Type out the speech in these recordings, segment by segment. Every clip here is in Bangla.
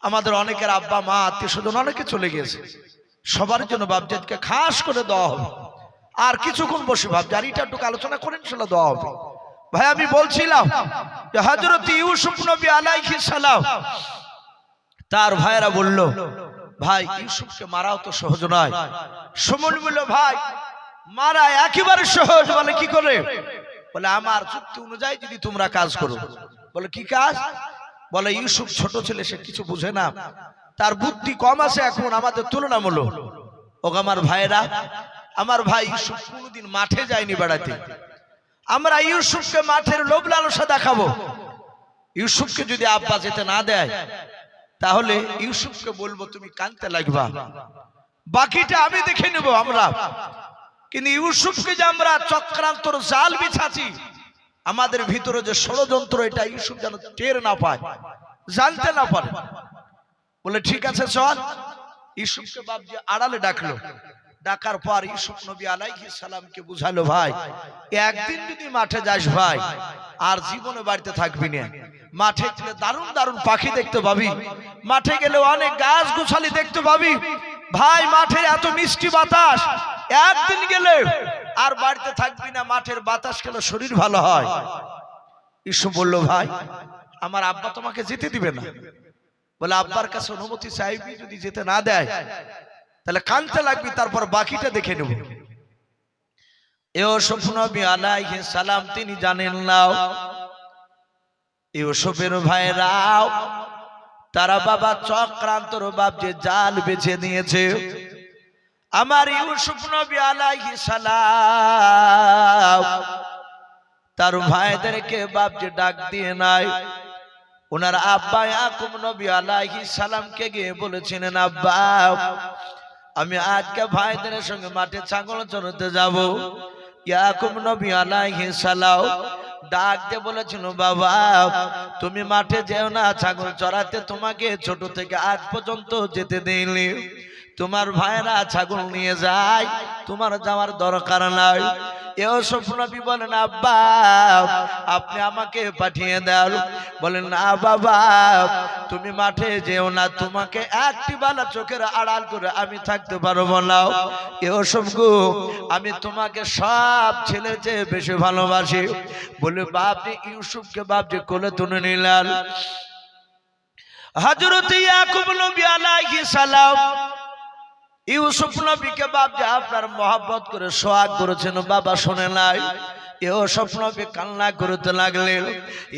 আমাদের অনেকের আব্বা মা আত্মীয় স্বজন অনেকে চলে গিয়েছে, সবার জন্য বাপজাদকে খাস করে দেওয়া হবে। আর কিছুক্ষণ বসে ভাবছি, আর এটা একটু আলোচনা করে ইনশাআল্লাহ দেওয়া হবে। ভাই আমি বলছিলাম যে হযরত ইউসুফ নবী আলাইহিস সালাম, তার ভাইয়েরা বলল ভাই ইউসুফকে মারাও তো সহজ নয়। সুমন বলল ভাই মারা একেবারে সহজ। বলে কি করে? বলে আমার যুক্তি অনুযায়ী যদি তোমরা কাজ করো। বলে কি কাজ? বলে ইউসুফ ছোট ছেলে, সে কিছু বুঝে না, তার বুদ্ধি কম আছে এখন আমাদের তুলনামূলক। ও আমার ভাইরা, আমার ভাই ইউসুফ কোনোদিন মাঠে যায়নি বেড়াতে, আমরা ইউসুফকে মাঠের লোভ লালসা দেখাবো। ইউসুফকে যদি আব্বা যেতে না দেয় তাহলে ইউসুফকে বলবো তুমি কাঁদতে লাগবা, বাকিটা আমি দেখে নেব আমরা। কিন্তু ইউসুফকে যে আমরা চক্রান্তর জাল বিছাছি, আমাদের ভিতরে যে ষড়যন্ত্র, এটা ইউসুফ যেন টের না পায়, জানতে না পারে। বলে ঠিক আছে চল। ইউসুফকে বাপজি আড়ালে ডাকলো। ডাকার পর ইউসুফ নবী আলাইহিস সালামকে বুঝালো ভাই একদিন যদি মাঠে যাস ভাই আর জীবনে বাড়িতে থাকবি না। মাঠে গেলে দারুণ দারুণ পাখি দেখতে পাবি, মাঠে গেলে অনেক গাছ গোছালি দেখতে পাবি ভাই, মাঠের এত মিষ্টি বাতাস, একদিন গেলে আর বাড়িতে থাকবি না, মাঠের বাতাস খেলে শরীর ভালো হয়। ইউসুফ বলল ভাই আমার আব্বা তোমাকে যেতে দিবে না। বলে আব্বার কাছে অনুমতি চাইবি, যদি যেতে না দেয় তাহলে কাঁদতে লাগবি, তারপর বাকিটা দেখে নেব। ইউসুফ নবী আলাইহিস সালাম তিনি জানেন না ইউসুফের ভাইরাও তারা বাবা চক্রান্তর বাপ যে জাল বেছে নিয়েছে। আমার ইউসুফ নবী আলাইহিস সালাম তার ভাইদেরকে বাপ যে ডাক দিয়ে নাই, ওনার আব্বা ইয়াকুব নবী আলাইহিস সালামকে গিয়ে বলেছিলেন আব্বা আমি আজকে ভাইদের সঙ্গে মাঠে ছাগল চড়াতে যাব। ইয়াকুব নবী আলাইহিস সালাম ডাক দিয়ে বলেছিল বাবা তুমি মাঠে যেও না, ছাগল চড়াতে তোমাকে ছোট থেকে আজ পর্যন্ত যেতে দেইনি, তোমার ভাইরা ছাগল নিয়ে যায়, তোমার যাওয়ার দরকার নাই। ইউসুফ নবী বলেন আব্বা আপনি আমাকে পাঠিয়ে দেন। বলেন না বাবা তুমি মাঠে যেও না, তোমাকে একটি বেলা চোখের আড়াল করে আমি থাকতে পারবো না। ইউসুফ গো আমি তোমাকে সব ছেলের চেয়ে বেশি ভালোবাসি। বলে বাপ ইউসুফকে বাপ যে কোলে তুলে নিলেন। হযরত ইয়াকুব নবী আলাইহিস সালাম ইউসুফ নবীকে বাপ যে আপনার মহব্বত করে সোহাগ করেছেন বাবা শোনে নাই। ইউসুফ নবী কান্না করতে লাগলেন।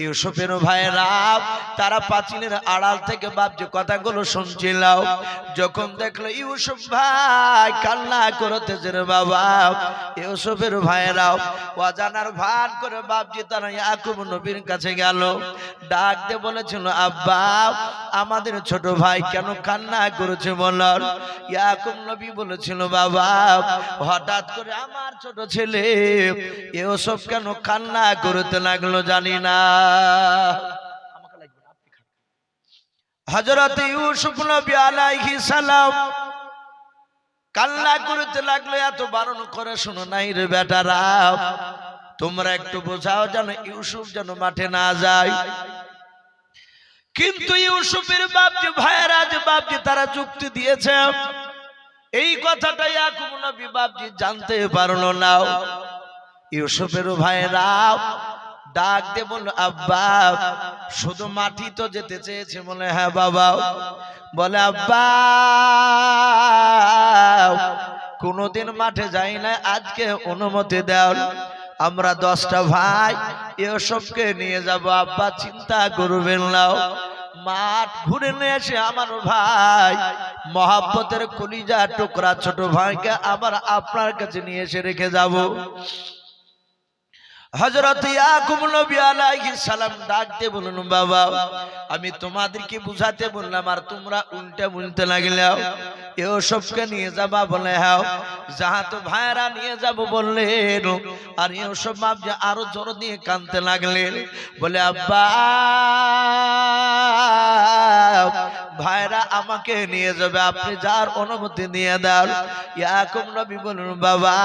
ইউসুফের ভাইরা তারা পাঁচিলের আড়াল থেকে বাপ যে কথাগুলো শুনছিল, যখন দেখলো ইউসুফ ভাই কান্না করতেছে রে বাবা, ইউসুফের ভাইরা অজানার ভান করে বাপজি তারা ইয়াকুব নবীর কাছে গেল। ডাক দিয়ে বলেছিল আব্বা আমাদের ছোট ভাই কেন কান্না করেছে বলার। ইয়াকুব নবী বলেছিল বাবা হঠাৎ করে আমার ছোট ছেলে ইউসুফ কেন কান্না করতে লাগলো জানি না। হযরত ইউসুফ নবী আলাইহিস সালাম কান্না করতে লাগলো। এত বারণ করে শোনো নাই রে বেটারা, তোমরা একটু বোঝাও যেন ইউসুফ যেন মাঠে না যায়। কিন্তু ইউসুফের বাপজি ভাইয়েরা যে বাপজি তারা যুক্তি দিয়েছে, এই কথাটা ইয়াকুব নবী বাপজি জানতে পারলো না। ইউসুফের ভাইয়েরা ডাক দিয়ে বলল আব্বা শুধু মাটি তো যেতে চেয়েছে। বলে হ্যাঁ বাবা। বলে আব্বা কোনদিন মাঠে যাই না, আজকে অনুমতি দাও, আমরা 10টা ভাই ইউসুফকে নিয়ে যাব। আব্বা চিন্তা করবেন না, মাঠ ঘুরে নিয়ে এসে আমার ভাই মহব্বতের কলিজা টুকরা ছোট ভাইকে আবার আপনার কাছে নিয়ে এসে রেখে যাব। হযরত ইয়াকুব নবী আলাইহিস সালাম ডাক দিয়ে বললেন বাবা আমি তোমাদেরকে বুঝাতে বললাম আর তোমরা উল্টা বলতে লাগলে, ইউসুফকে নিয়ে যাবা। বলে হ্যাঁ। যাহা তো ভাইরা নিয়ে যাব বললেন। আর ইউসুফ বাপ যে আরো জোর দিয়ে কাঁদতে লাগলেন। বলে আব্বা ভাইরা আমাকে নিয়ে যাবে, আপনি যার অনুমতি নিয়ে দেন। ইয়াকুব নবী বললেন, বাবা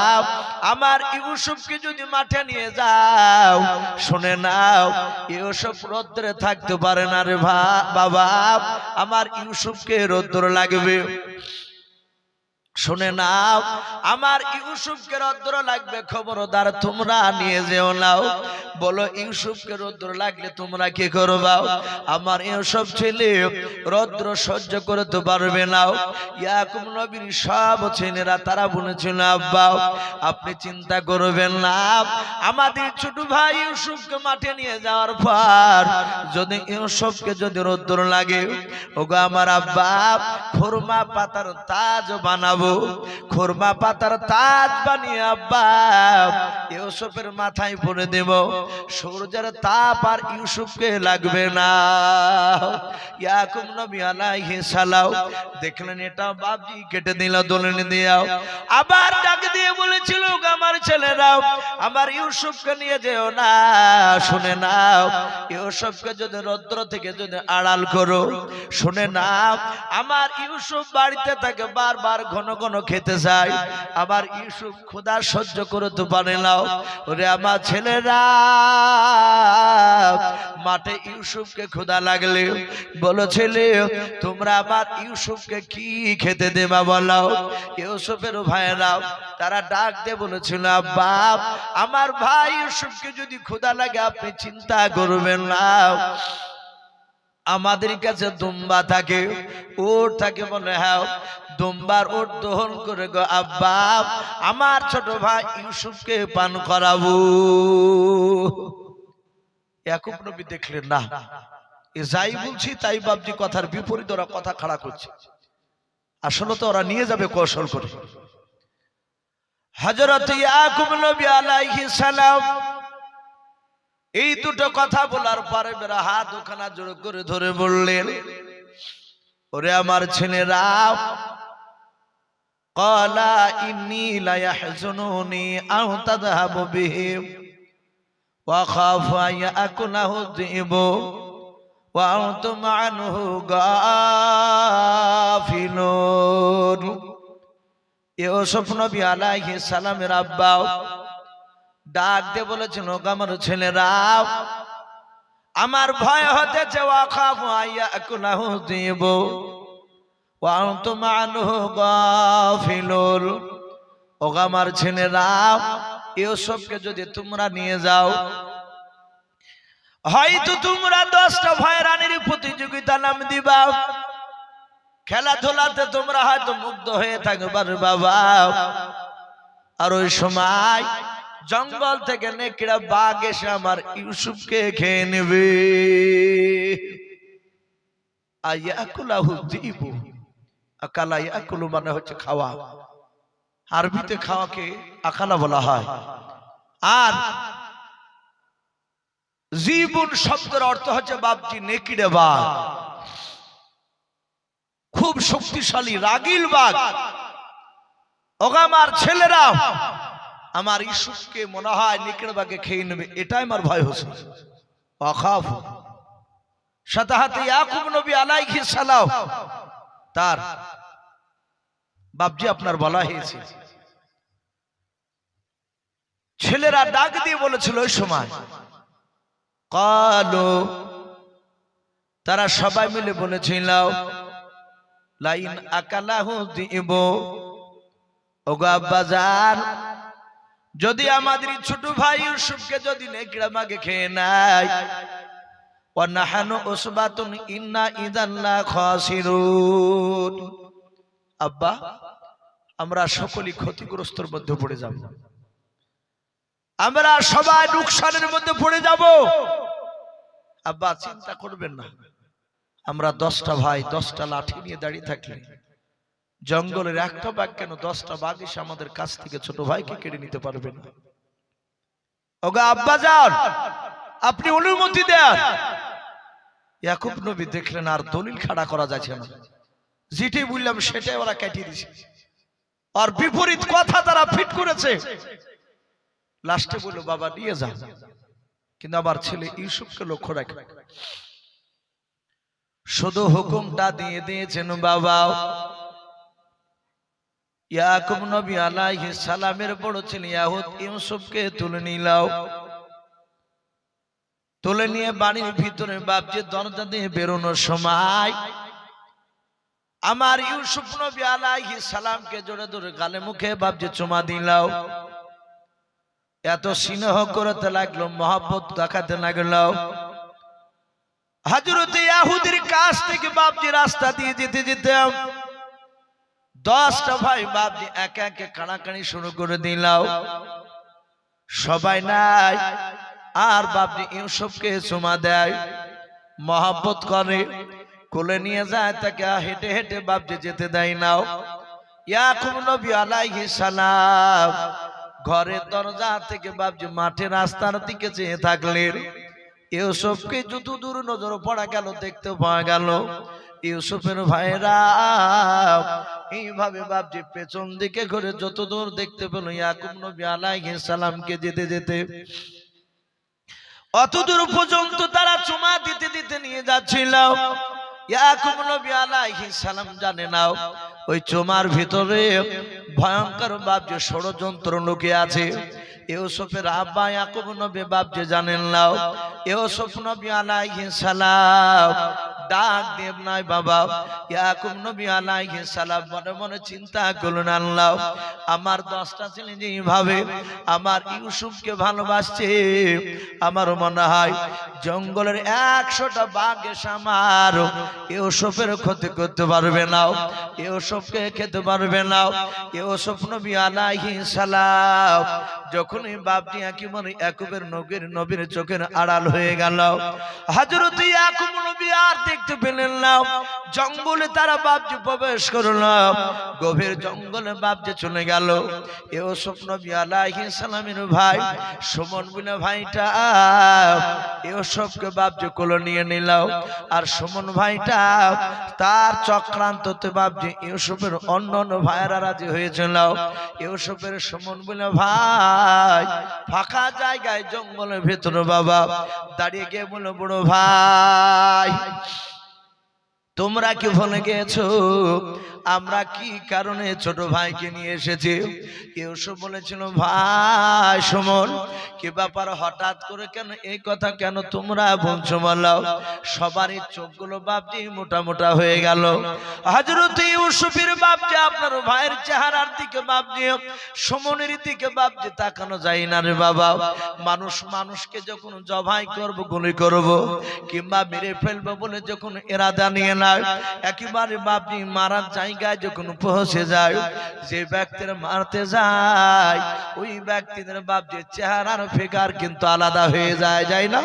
আমার ইউসুফকে যদি মাঠে নিয়ে যাও, শুনে নাও ইউসুফ রৌদ্রে থাকতে পারে না রে বাবা, আমার ইউসুফকে রৌদ্র লাগবে। শুনে নাও আমার ইউসুফকে রৌদ্র লাগবে, খবরদার তোমরা নিয়ে যেও নাও। বলো ইউসুফকে রৌদ্র লাগলে তোমরা কি করবা? আমার ইউসুফ ছেলে রৌদ্র সহ্য করতে পারবে না। ইয়াকুব নবীর সব ছেলেরা তারা বলেছিল, আব্বা আপনি চিন্তা করবেন না, আমাদের ছোট ভাই ইউসুফকে মাঠে নিয়ে যাওয়ার পর যদি ইউসুফকে যদি রৌদ্র লাগে, ওগো আমার আব্বা খুরমা পাতার তাজ বানাবো, খুরমা পাতার তাজ বানিয়ে আব্বা ইউসুফের মাথায় পরে দেব, সূর্যের তাপ আর ইউসুফকে লাগবে না। ইয়াকুব নবী আলাইহিস সালাম দেখলেন এটা বাপজি কেটে দিল, দোলন দিয়াও। আবার ডাক দিয়ে বলেছিল, আমার ছেলেরাও আমার ইউসুফকে নিয়ে যেও না, শুনে নাও ইউসুফকে যদি রৌদ্র থেকে যদি আড়াল করো, শুনে নাও আমার ইউসুফ বাড়িতে থাকে বারবার ঘন ঘন খেতে চায়, আমার ইউসুফ ক্ষুধা সহ্য করতে পারে না। ওরে আমার ছেলেরা মাঠে ইউসুফকে ক্ষুধা লাগলে বলো ছেলে তোমরা আমার ইউসুফকে কি খেতে দেবা বলো। ইউসুফের ভাইয়েরা তারা ডাক দিয়ে বলেছিল, আব্বা আমার ভাই ইউসুফকে যদি ক্ষুধা লাগে আপনি চিন্তা করবেন না, আমাদের কাছে দুম্বা থাকে, ওট থাকে। বলে হ্যাঁ দুম্বার ওট দহন করে গো আব্বা আমার ছোট ভাই ইউসুফকে পান করাবো। ইয়াকুব নবী দেখলেন না, এ যাই বলছি তাই বাপজি কথার বিপরীত ওরা কথা খাড়া করছে, আসলে তো ওরা নিয়ে যাবে কৌশল করে। হযরত ইয়াকুব নবী আলাইহিস সালাম এই দুটো কথা বলার পরে মেরা হাত ওখানা জোড় করে ধরে বললেন, ওরে আমার ছেলেরা ক্বালা ইন্নী লা ইয়াহজুনুনি আও তাযহাবু বিহি ওয়া খাফু আন ইয়াকুলাহু যিবু ওয়া আনতুম আনহু গাফিলুন। ইউসুফ নবী আলাইহিস সালামের আব্বা ডাক দিয়ে বলেছেন, আমার ছেলেরা আমার ভয় হতেছে, ওয়া খাফু আন ইয়াকুলাহু যিবু ওয়া আনতুম আনহু গাফিলুন। ও আমার ছেলেরা ইউসুফকে যদি তোমরা নিয়ে যাও, হয়তো তোমরা 10টা ভয়রানির প্রতিযোগিতা নাম দিবা, খেলাধুলাতে তোমরা হয়তো মুগ্ধ হয়ে থাকবে বাবা, আর ওই সময় জঙ্গল থেকে নেকড়া বাঘ এসে আমার ইউসুফকে খেয়ে নেবে। আয়াকুলাহু যিবু, আকালা ইয়াকুলু মানে হচ্ছে খাওয়া, আরবিতে খাওয়াকে আকালা বলা হয়। আর জীবন শব্দের অর্থ হচ্ছে বাপজি নেকড়ে বাঘ, খুব শক্তিশালী রাগিল বাঘ। ওগামার ছেলেরা আমার ইউসুফকে মনে হয় নেকড়ে বাঘে খেয়ে নেবে, এটাই আমার ভয় হচ্ছে। ওয়াখাফ সাথে সাথে ইয়াকুব নবী আলাইহিস সালাম তার বাপজি আপনার বলা হয়েছে, ছেলেরা ডাক দিয়ে বলেছিল ওই সময়, কালো তারা সবাই মিলে বলেছিল, লাইন আকালাহু যিবু, ওগো আব্বাজান যদি আমাদের ছোট ভাই ইউসুফকে যদি নেকড়া বাঘে খেয়ে নেয়, ওয়া নাহানু উসবাতুন ইন্না ইযান লা খাসিরুন, আব্বা আমরা সকলেই ক্ষতিগ্রস্তের মধ্যে পড়ে যাব, আমরা সবাই নুকসানের মধ্যে পড়ে যাব। আব্বা চিন্তা করবেন না, আমরা 10টা ভাই 10টা লাঠি নিয়ে দাঁড়িয়ে থাকলে জঙ্গলের একটা বাঘ কেন 10টা বাঘ এসে আমাদের কাছ থেকে ছোট ভাইকে কেড়ে নিতে পারবে না। ওগো আব্বা যান আপনি অনুমতি দেন। ইয়াকুব নবী দেখলেন আর দলিল খাড়া করা যাচ্ছে না, যেটাই বললাম সেটাই ওরা কাটিয়ে দিয়েছে, আর বিপরীত কথা তারা ফিট করেছে। লাস্টে বলল, বাবা নিয়ে যাও, কিন্তু আমার ছেলে ইউসুফকে লক্ষ্য রাখে। শুধু হুকুমটা দিয়ে দিয়েছেন বাবা ইয়াকুব নবী আলাইহিস সালামের বড় ছেলে ইয়াহুদ ইউসুফকে তুলে নিলাও। তুলে নিয়ে বাড়ির ভিতরে বাপজি দরজা দিয়ে বেরোনোর সময় আমার ইউসুফ নবী আলাইহিস সালামকে জোরে জোরে গালে মুখে বাপজি চুমা দিলাও। এত স্নেহ করতে লাগলো, মহব্বত দেখাতে লাগলো। হযরত ইয়াহুদের কাছ থেকে বাপজি রাস্তা দিয়ে যেতে যেতে 10টা ভাই বাপজি একে একে কানাকানি শুরু করে দিলাও। সবাই নাই, আর বাপজি ইউসুফকে চুমা দেয়, মহব্বত করে, কোলে নিয়ে যায়, তাকে হেঁটে হেঁটে বাপজি যেতে দেয় নাও। ইয়াকুব নবী আলাইহিস সালাম ঘরের দরজা থেকে বাপজি মাঠে রাস্তার দিকে চেয়ে থাকলেন। ইউসুফকে যত দূর নজর পড়া গেল দেখতে পাওয়া গেল ইউসুফের ভাইরা এইভাবে বাপজি পেছন দিকে ঘুরে যত দূর দেখতে পেল ইয়াকুব নবী আলাইহিস সালামকে যেতে যেতে অত দূর পর্যন্ত তারা চুমা দিতে দিতে নিয়ে যাচ্ছিল। ইয়াকুব নবী আলাইহিস সালাম জানে না ওই চুমার ভিতরে ভয়ঙ্কর বাপজি ষড়যন্ত্র লুকিয়ে আছে। ইউসুফের আব্বা ইয়াকুব নবী বাপজি জানেন না। ইউসুফ নবী আলাইহিস সালাম ডাক দেব নাই বাবা। ইয়াকুব নবী আলাইহিস সালাম মনে মনে চিন্তা করলেন, আল্লাহ আমার 10টা ছেলে যেভাবে আমার ইউসুফকে ভালোবাসছে, আমার মনে হয় জঙ্গলের 100টা বাঘ এসে আমার ইউসুফের ক্ষতি করতে পারবে না, ইউসুফকে খেতে পারবে না। ইউসুফ নবী আলাইহিস সালাম যখনই বাপজি ইয়াকুবের নবীর চোখের আড়াল হয়ে গেল, হযরত ইয়াকুব নবী আর দেখতে পেলেন না। জঙ্গলে তারা বাপজি প্রবেশ করল, গভীর জঙ্গলে বাপজি চলে গেল। ইউসুফ নবী আলাইহিস সালামের ভাই সুমন বিনা ভাইটা ইউসুফকে বাপজি কোলে নিয়ে নিল। আর সুমন ভাইটা তার চক্রান্ততে বাপজি ইউসুফের অন্য ভাইয়েরা রাজি হয়েছিল। ইউসুফের সুমন বিনা ভাই ফাঁকা জায়গায় জঙ্গলের ভেতরে বাবা দাঁড়িয়ে গিয়ে বলল, বড় ভাই তোমরা কি ভুলে গেছো আমরা কি কারণে ছোট ভাইকে নিয়ে এসেছি? ইউসুফ বলেছিল, ভাই সুমন কি ব্যাপার, হঠাৎ করে কেন এই কথা কেন তোমরা বলছো বলো? সবারই চোখগুলো বাপজি মোটা মোটা হয়ে গেল। হযরত ইউসুফের বাপজি আপনার ভাইয়ের চেহারার দিকে বাপজি সুমনের দিকে বাপজি তাকানো যায় না রে বাবা। মানুষকে যখন জবাই করব, গুলি করব কিংবা মেরে ফেলবো বলে যখন ইরাদা নিয়ে না, একেবারে বাপজি মারার জায়গায় যখন পৌঁছে যায়, যে ব্যক্তির মারতে যায় ওই ব্যক্তিদের বাপজি চেহারার ফিগার কিন্তু আলাদা হয়ে যায় না,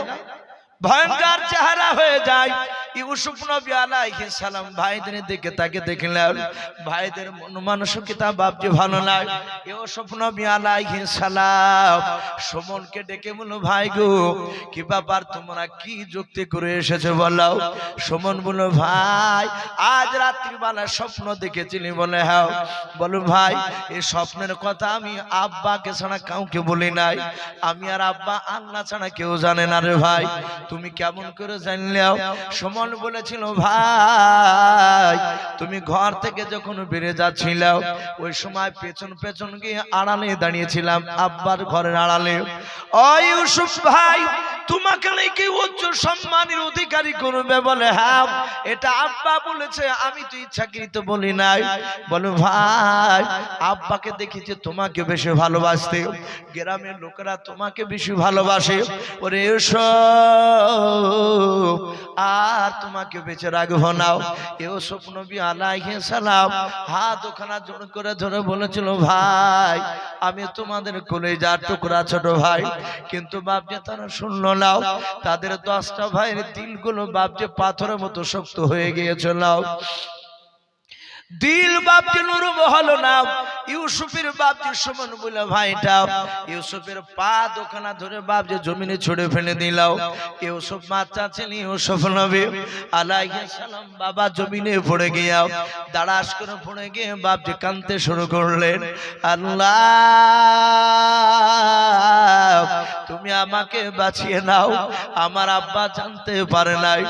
ভয়ঙ্কর চেহারা হয়ে যায়। ইউসুফ নবী আলাইহিস সালাম ভাইদের দিকে তাকে দেখলেন, ভাইদের মন মানসিকতা বাপজি ভালো নয়। ইউসুফ নবী আলাইহিস সালাম সুমনকে ডেকে বলল, ভাই গো কি ব্যাপার, তোমরা কি যুক্তি করে এসেছো বলো? সুমন বলল, ভাই আজ রাত্রিবেলা স্বপ্ন দেখেছিলি বলে? হ্যাঁ। বলো ভাই এই স্বপ্নের কথা আমি আব্বাকে ছাড়া কাউকে বলি নাই, আমি আর আব্বা আল্লাহ ছাড়া কেউ জানে না রে ভাই, তুমি কেমন করে জানলেও? সুমন বলেছিল, ভাই তুমি ঘর থেকে যখন বেরিয়ে যাচ্ছিল ওই সময় পেছন পেছন গিয়ে আড়ালে দাঁড়িয়েছিলাম, আব্বার ঘরের আড়ালে। ও ইউসুফ ভাই তোমাকে নাকি উচ্চ সম্মানের অধিকারী করবে বলে? হ্যাঁ এটা আব্বা বলেছে, আমি তো ইচ্ছাকৃত বলি নাই। বলো ভাই আব্বাকে দেখেছি তোমাকে বেশি ভালোবাসতে, গ্রামের লোকেরা তোমাকে বেশি ভালোবাসে, ওরে ইউসুফ আর তোমাকে বেঁচে রাখবো না। ইউসুফ নবী আলাইহিস সালাম হাত ওখানা জোর করে ধরে বলেছিল, ভাই আমি তোমাদের কলিজার টুকরা ছোট ভাই, কিন্তু বাপজি তারা শুনলো না, তাদের 10টা ভাইয়ের দিলগুলো বাপজি পাথরের মতো শক্ত হয়ে গিয়েছিল, দিল বাপজি নরম হলো না। ইউসুফের বাপজি সুমন বলে ভাইটা ইউসুফের পা দোকানা ধরে বাপজি জমিনে ছুড়ে ফেলে দিল। ইউসুফ বাচ্চা ছেলে ইউসুফ নবী আলাইহিস সালাম বাবা জমিনে পড়ে গিয়া দাঁড়াস করে পড়ে গিয়ে বাপজি কাঁদতে শুরু করলেন, আল্লাহ তুমি আমাকে বাঁচিয়ে নাও, আমার আব্বা জানতে পারে নাই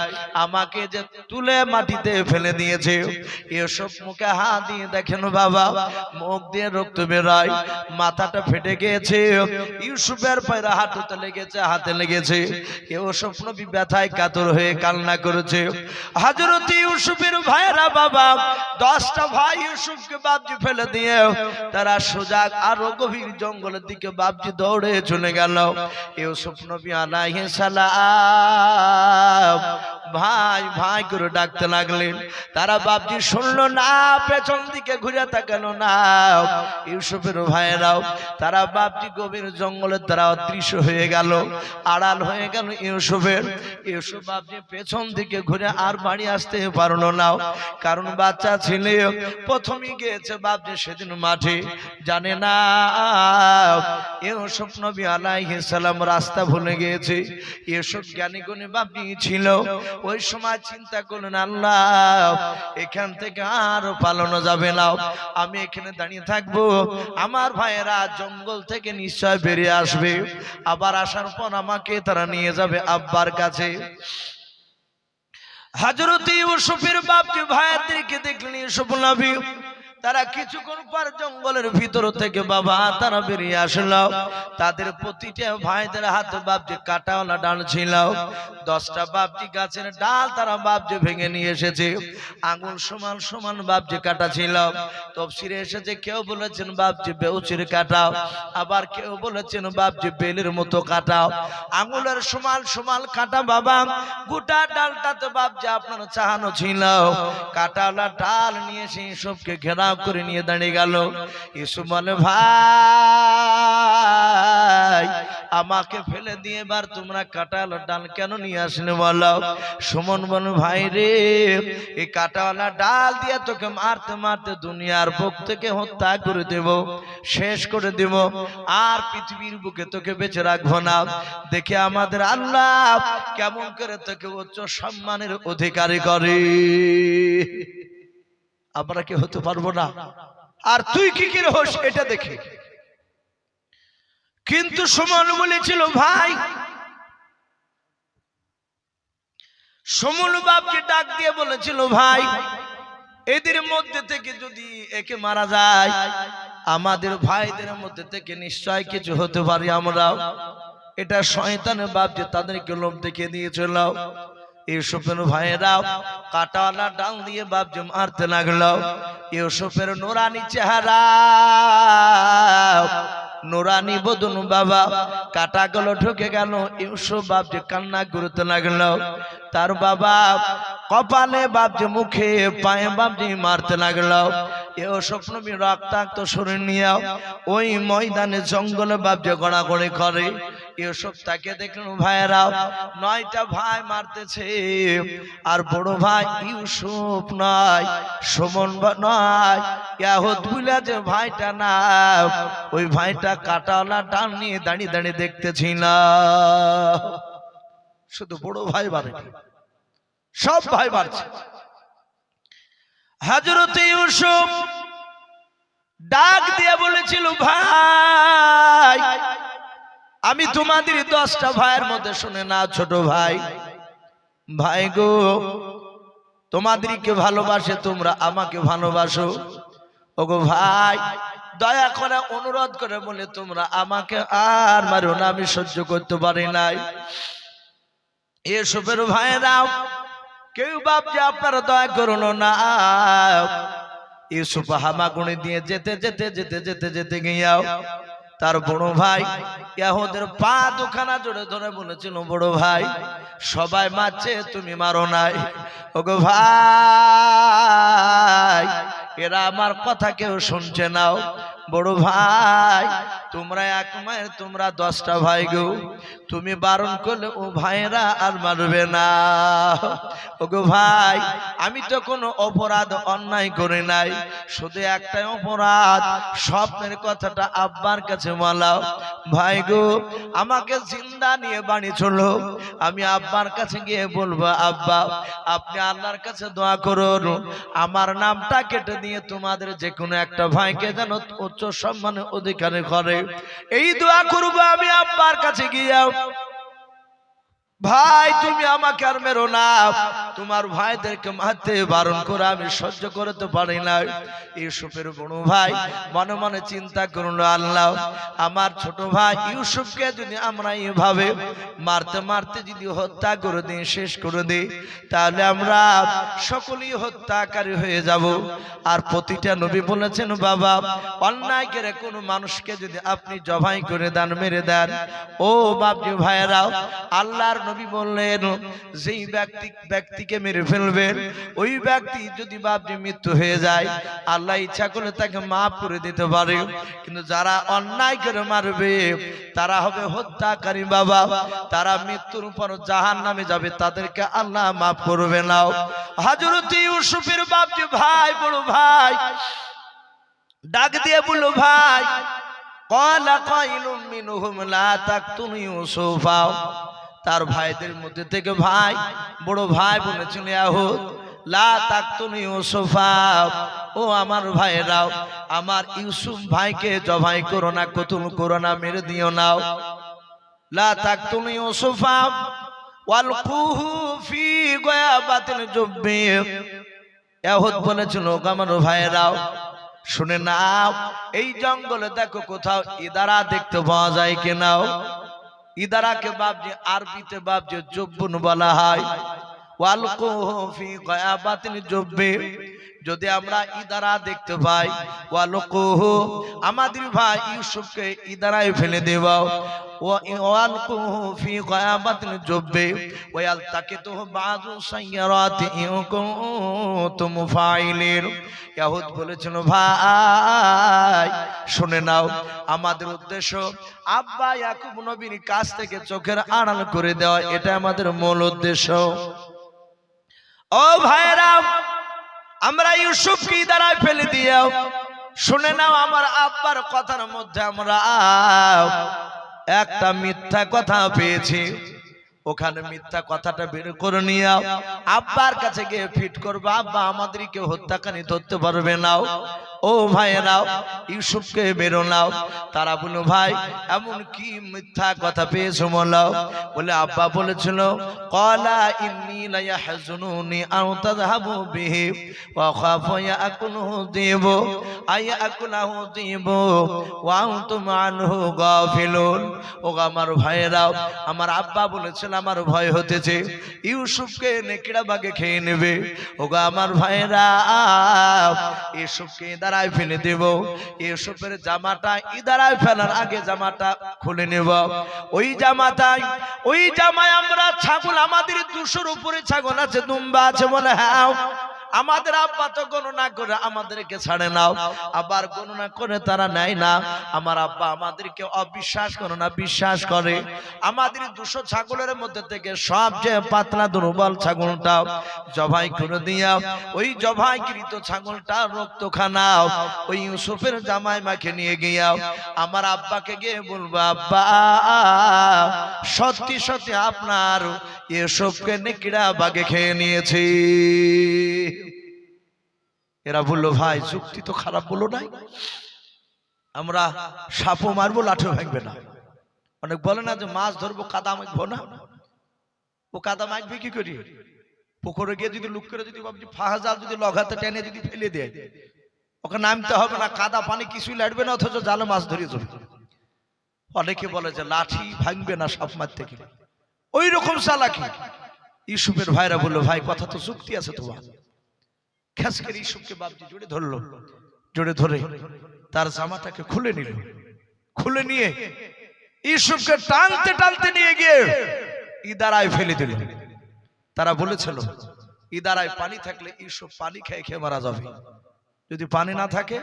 আমাকে যে তুলে মাটিতে ফেলে দিয়েছে। ইউসুফ মুখে হাত দিয়ে দেখেন বাবা মুখ দিয়ে রক্ত বেরোয়, মাথাটা ফেটে গিয়েছে, ইউসুফের পায়ের হাঁটুতে লেগেছে, হাতে লেগেছে। ইউসুফ নবী ব্যথায় কাতর হয়ে কান্না করেছে। হযরত ইউসুফের ভাইরা বাবা 10টা ভাই ইউসুফকে বাপজি ফেলে দিয়ে তারা সোজা আরো গভীর জঙ্গলের দিকে বাপজি দৌড়ে চলে গেল। ইউসুফ নবী আলাইহিস সালাম ভাই ভাই করে ডাকতে লাগলেন। তারা বাপজি শুনলো না, পেছন দিকে ঘুরে তাকালো না। ইউসুফের ভাইয়েরাও তারা বাপজি গভীর জঙ্গলে তারা অদৃশ্য হয়ে গেল, আড়াল হয়ে গেল ইউসুফের। ইউসুফ বাপজি পেছন দিকে ঘুরে আর বাড়ি আসতে পারলো না, কারণ বাচ্চা ছেলে প্রথমে গিয়েছে বাপজি সেদিন মাঠে, জানে না ইউসুফ নবী আলাইহিস সালাম রাস্তা ভুলে গিয়েছে। ইউসুফ জ্ঞানী গুণী বাপজি ছিল, ওই সময় চিন্তা করলেন আল্লাহ এখান থেকে আর পালানো যাবে না, আমি এখানে দাঁড়িয়ে থাকবো, আমার ভাইয়েরা জঙ্গল থেকে নিশ্চয় বেরিয়ে আসবে, আবার আসার পর আমাকে তারা নিয়ে যাবে আব্বার কাছে। হযরত ইউসুফের বাপজি ভাইদেরকে দেখলেন ইউসুফ নবী তারা কিছুক্ষণ পর জঙ্গলের ভিতর থেকে বাবা তারা বেরিয়ে আসলো। তাদের প্রতিটা ভাইদের হাতে বাপজি কাটাওয়ালা ডাল ছিল। 10টা বাপজি গাছের ডাল তারা বাপজি ভেঙে নিয়ে এসেছে, আঙুল সমান সমান বাপজি কাটা ছিল। তফসিরে এসেছে কেউ বলেছেন বাপজি বেউচির কাটাও, আবার কেউ বলেছেন বাপজি বেলের মতো কাটাও। আঙুলের সমান সমান কাটা বাবা, গোটা ডালটাতে বাপজি আপনার চাহানো ছিল। কাটাওয়ালা ডাল নিয়ে সেই সবকে ঘেরা করে নিয়ে দাঁড়িয়ে গেল। ইউসুফ বলে ভাই আমাকে ফেলে দিয়ে এবার তোমরা কাটাওয়ালা ডাল কেন নিয়ে আসলে বলো? সুমন বলে ভাই রে এই কাটাওয়ালা ডাল দিয়ে তোকে মারতে মারতে দুনিয়ার বুক থেকে হত্যা করে দেব, শেষ করে দেব, আর পৃথিবীর বুকে তোকে বেঁচে রাখবো না। দেখে আমাদের আল্লাহ কেমন করে তোকে উচ্চ সম্মানের অধিকারী করে, আমরা কি হতে পারবো না? আর তুই কি কি রহস এটা দেখে। কিন্তু সুমন বলেছিল ভাই, সুমন বাপকে ডাক দিয়ে বলেছিল ভাই এদের মধ্যে থেকে যদি একে মারা যায় আমাদের ভাইদের মধ্যে থেকে নিশ্চয় কিছু হতে পারি আমরা। এটা শয়তানের বাপ যে তাদেরকে লোভ দেখিয়ে দিয়েছিল। ইউসুফের ভাইয়েরাও কাটাওয়ালা ডাল দিয়ে বাপজি মারতে লাগলো। ইউসুফের নুরানি চেহারা, নুরানি বদন বাবা, কাটাগুলো ঢুকে গেল। ইউসুফ বাপজি কান্না করতে লাগলো। তার বাবা কপালে বাপজি, মুখে পায়ে বাপজি মারতে লাগলো। ইউসুফ নবী রক্তাক্ত শরীর নিয়ে ওই ময়দানে জঙ্গলে বাপজি গড়াগড়ি করে। ইউসুফ তাকে দেখলেন ভাইয়েরাও 9টা ভাই মারতেছে, আর বড় ভাই ইউসুফ নয়, সুমন নয়, ইয়াহুদ বুলা যে ভাইটা না, ওই ভাইটা কাটাওয়ালা ডাল নিয়ে দাঁড়িয়ে দাঁড়িয়ে দেখতেছিল। শুধু বড় ভাই মারে, সব ভাই মারছে। হযরত ইউসুফ ডাক দিয়ে বলেছিল ভাই আমি তোমাদের 10টা ভাইয়ের মধ্যে শুনে না ছোট ভাই, ভাই গো তোমাদেরকে ভালোবাসে, তোমরা আমাকে ভালোবাসো। ওগো ভাই দয়া করে অনুরোধ করে বলে তোমরা আমাকে আর মারো না, আমি সহ্য করতে পারি নাই। ইউসুফের ভাইয়েরাও কেউ বাপজি আপনারা দয়া করুন না। ইউসুফ হামাগুড়ি দিয়ে যেতে যেতে যেতে যেতে যেতে গিয়াও তার বড় ভাই ইয়াহুদের পা দুখানা জোরে ধরে বলেছিল বড় ভাই সবাই মারছে তুমি মারো নাই। ওগো ভাই এরা আমার কথা কেউ শুনছে নাও, বড় ভাই তোমরা এক মায়ের তোমরা 10টা ভাই গো, তুমি বারণ করলে ও ভাইরা আর মারবে না। ওগো ভাই আমি তো কোনো অপরাধ অন্যায় করে নাই, শুধু একটাই অপরাধ, স্বপ্নের কথাটা আব্বার কাছে বলাও। ভাই গো আমাকে জিন্দা নিয়ে বাড়ি চলো, আমি আব্বার কাছে গিয়ে বলবো আব্বা আপনি আল্লাহর কাছে দোয়া করুন আমার নামটা কেটে দিয়ে তোমাদের যে কোনো একটা ভাইকে যেন উচ্চ সম্মানে অধিকারে করে, এই দোয়া করবো আমি আব্বার কাছে গিয়ে। ভাই তুমি আমাকে আর মেরো না, তোমার ভাইদেরকে মারতে বারণ করে আমি সহ্য করতে পারি না। ইউসুফের বড় ভাই মনে মনে চিন্তা করলো আল্লাহ আমার ছোট ভাই ইউসুফকে যদি আমরা এইভাবে মারতে মারতে যদি হত্যা করে দিই, শেষ করে দিই, তাহলে আমরা সকলেই হত্যাকারী হয়ে যাব। আর প্রতিটা নবী বলেছেন বাবা অন্যায় করে কোনো মানুষকে যদি আপনি জবাই করে দেন, মেরে দেন, ও বাপজি ভাইয়েরাও আল্লাহর নবী বললেন যেই ব্যক্তিকে মেরে ফেলবেন ওই ব্যক্তি যদি বাপজি মৃত্যু হয়ে যায় আল্লাহ ইচ্ছা করলে তাকে মাফ করে দিতে পারে, কিন্তু যারা অন্যায় করে মারবে তারা হবে হত্যাকারী বাবা, তারা মৃত্যুর উপর জাহান্নামে যাবে, তাদেরকে আল্লাহ মাফ করবে না। হযরত ইউসুফের বাপজি ভাই বড় ভাই ডাক দিয়ে বলল ভাই ক্বালা কাইলুম মিনহুম লা তাকতুলু ইউসুফা, তার ভাইদের মধ্যে থেকে ভাই বড় ভাই বলেছিল ইয়াহুদ লা তাকতুলু ইউসুফা, ও আমার ভাইরাও আমার ইউসুফ ভাইকে জবাই করো না, কতল করো না, মেরে দিও না। লা তাকতুলু ইউসুফা ওয়ালকুহু ফি গায়াবাতিল জুব্বি, ইয়াহুদ বলেছিল আমার ভাইরাও শুনে নাও এই জঙ্গলে দেখো কোথাও ইদারা দেখতে পাওয়া যায় কিনা। ইদারাকে বাপজি আরবিতে বাপজি জুব্বুন বলা হয়। ওয়ালকুহু ফি গায়াবাতিল জুব্বি, যদি আমরা ইদারা দেখতে পাই ওয়ালকুহু আমাদের ভাই ইউসুফকে ইদারায় ফেলে দেব, ওয়ালকুহু ফি গায়াবাতিল জুব্বি ওয়ালতাকিতুহু বাযু সাইয়ারাতি ইন কুনতুম ফাইলিন। ইয়াহুদ বলেছিল ভাই শুনে নাও আমাদের উদ্দেশ্য আব্বা ইয়াকুব নবীর কাছ থেকে চোখের আড়াল করে দেওয়া, এটা আমাদের মূল উদ্দেশ্য। ও ভাইরা আমরা ইউসুফকে ইদারায় ফেলে দিও, শুনে নাও আমার আব্বার কথার মধ্যে আমরা একটা মিথ্যা কথা পেয়েছি, ওখানে মিথ্যা কথাটা বের করে নিয়ে আব্বার কাছে গিয়ে ফিট করবো, আব্বা আমাদেরকে হত্যাকারী ধরতে পারবে না। ও ভাইয়েরাও ইউসুফকে বেরো নাও। তারা বলল ভাই এমন কি মিথ্যা কথা পেয়েছো বলো। বলে আব্বা বলেছিল ক্বালা ইন্নী লা ইয়াহজুনুনি আন তাযহাবু বিহি ওয়া খাফু ইয়াকুলহু যিবু আয়াকুলহু যিবু ওয়া আনতুম আনহু গাফিলুন। ও আমার ভাইয়েরাও আমার আব্বা বলেছিল আমার ভয় হতেছে ইউসুফকে নেকড়া বাগে খেয়ে নেবে। ও আমার ভাইয়েরা ইউসুফকে ইদারায় ফেলে দেব, ইউসুফের জামাটা ইদারায় ফেলার আগে জামাটা খুলে নেব। ওই জামায় আমরা ছাগল, আমাদের 200-র উপরে ছাগল আছে, দুম্বা আছে বলে হ্যাঁ আমাদের আব্বা তো গণনা করে আমাদেরকে ছাড়ে নাও, আবার গণনা করে তারা নেয় না। আমার আব্বা আমাদেরকে অবিশ্বাস করে না, বিশ্বাস করে। আমাদের 200 ছাগলের মধ্যে থেকে সবচেয়ে পাতলা দুর্বল ছাগলটা জবাই করে দিয়া ওই জবাইকৃত ছাগলটা রক্ত খানাও ওই ইউসুফের জামাই মাকে নিয়ে গিয়া আমার আব্বাকে গিয়ে বলবো আব্বা সত্যি সত্যি আপনার ইউসুফকে নেকড়া বাগে খেয়ে নিয়েছে। এরা বললো ভাই যুক্তি তো খারাপ বলো নাই, আমরা সাপও মারবো লাঠিও ভাঙবে না। অনেক বলে না যে মাছ ধরবো কাদা মাখবো না, ও কাদা মাখবে কি করি? পুকুরে গিয়ে যদি লুক করে যদি ফাঁস জাল যদি লগাতে টেনে যদি ফেলে দেয় ওকে নামতে হবে না, কাদা পানি কিছুই লাগবে না, অথচ জালে মাছ ধরিয়ে চলবে। অনেকে বলে যে লাঠি ভাঙবে না সাপ মারতে গেলে, ওই রকম চালাকি। ইউসুফের ভাইরা বললো ভাই কথা তো যুক্তি আছে তোমার। খেস করে ইউসুফকে বাপজি জোরে ধরলো, জোরে ধরে তার জামাটাকে খুলে নিল, খুলে নিয়ে ইউসুফকে টানতে টানতে নিয়ে গিয়ে ইদারায় ফেলে দিল। তারা বলেছিল ইদারায় পানি থাকলে ইউসুফ পানি খেয়ে খেয়ে মারা যাবে, যদি পানি না থাকে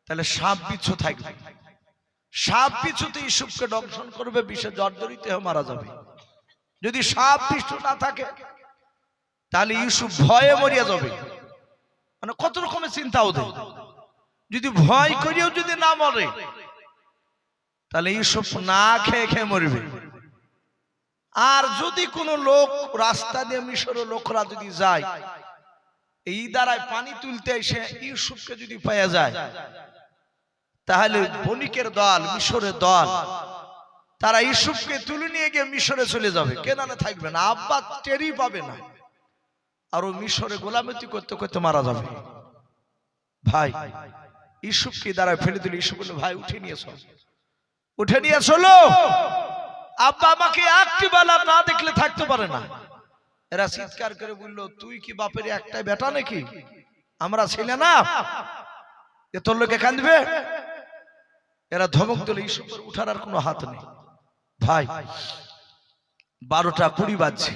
তাহলে সাপ বিচ্ছু থাকবে, সাপ বিচ্ছুতে ইউসুফকে দংশন করবে, বিষে জর্জরিত হয়ে মারা যাবে। যদি সাপ বিচ্ছু না থাকে তাহলে ইউসুফ ভয়ে মরিয়া যাবে। মানে কত রকমের চিন্তা ওদের, যদি ভয় করিও যদি না মরে তাহলে ইউসুফ না খেয়ে খেয়ে মরবে। আর যদি কোনো লোক রাস্তা দিয়ে মিশরের লোকরা যদি যায়, এই দ্বারায় পানি তুলতে এসে ইউসুফকে যদি পাওয়া যায়, তাহলে বণিকের দল, মিশরের দল, তারা ইউসুফকে তুলে নিয়ে গিয়ে মিশরে চলে যাবে, কেনানে থাকবে না, আব্বা টেরই পাবে না, আর ও মিশরে গোলামতি করতে করতে মারা যাবে। ভাই ইউসুফকে দ্বারায় ফেলে দিল। ইউসুফ বলল, ভাই উঠে নিয়ে চল, উঠে নিয়ে চলো, আব্বা আমাকে একটি বেলা না দেখলে থাকতে পারে না। এরা চিৎকার করে বললো, তুই কি বাপের একটাই বেটা নাকি, আমরা ছেলে না, এ তোর লোকে কাঁদবে। এরা ধমক দিল, ইউসুফের উঠার আর কোনো হাত নেই। ভাই 12টা 20 বাজছে,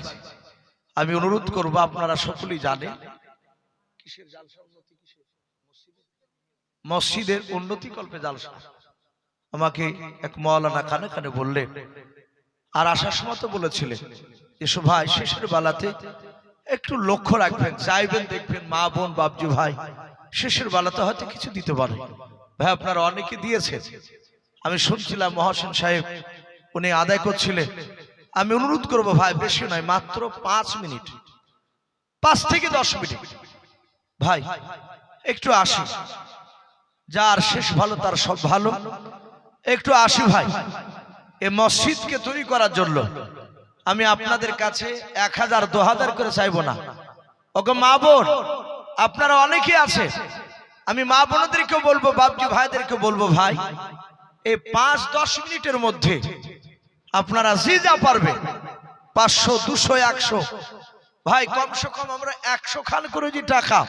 আমি অনুরোধ করবো, আপনারা সকলেই জানেন কিসের জালসা, মসজিদের উন্নতি কল্পে জালসা। আমাকে এক মাওলানা কানে কানে বললেন, আর আসার সময় তো বলেছিলেন, এসো ভাই শেষের বেলাতে একটু লক্ষ্য রাখবেন, যাইবেন দেখবেন মা বোন বাপজি ভাই শেষের বেলাতে হয়তো কিছু দিতে পারে। ভাই আপনারা অনেকে দিয়েছেন, আমি শুনছিলাম মহসিন সাহেব উনি আদায় করছিলেন। আমি অনুরোধ করব ভাই, বেশি নয়, মাত্র 5 মিনিট, 5 থেকে 10 মিনিট, ভাই একটু আসি, যার শেষ ভালো তার সব ভালো, একটু আসি ভাই। এই মসজিদকে তৈরি করার জন্য আমি আপনাদের কাছে 1000 2000 করে চাইবো না। ওকে মা বোন আপনারা অনেকে আছে, আমি মা বোনদেরকে বলবো, বাপজি ভাইদেরকে বলবো, ভাই এই 5-10 মিনিটের মধ্যে আপনারা যে যা পারবে, 500 200 100, ভাই কমসে কম আমরা 100 খান করে যে টাকা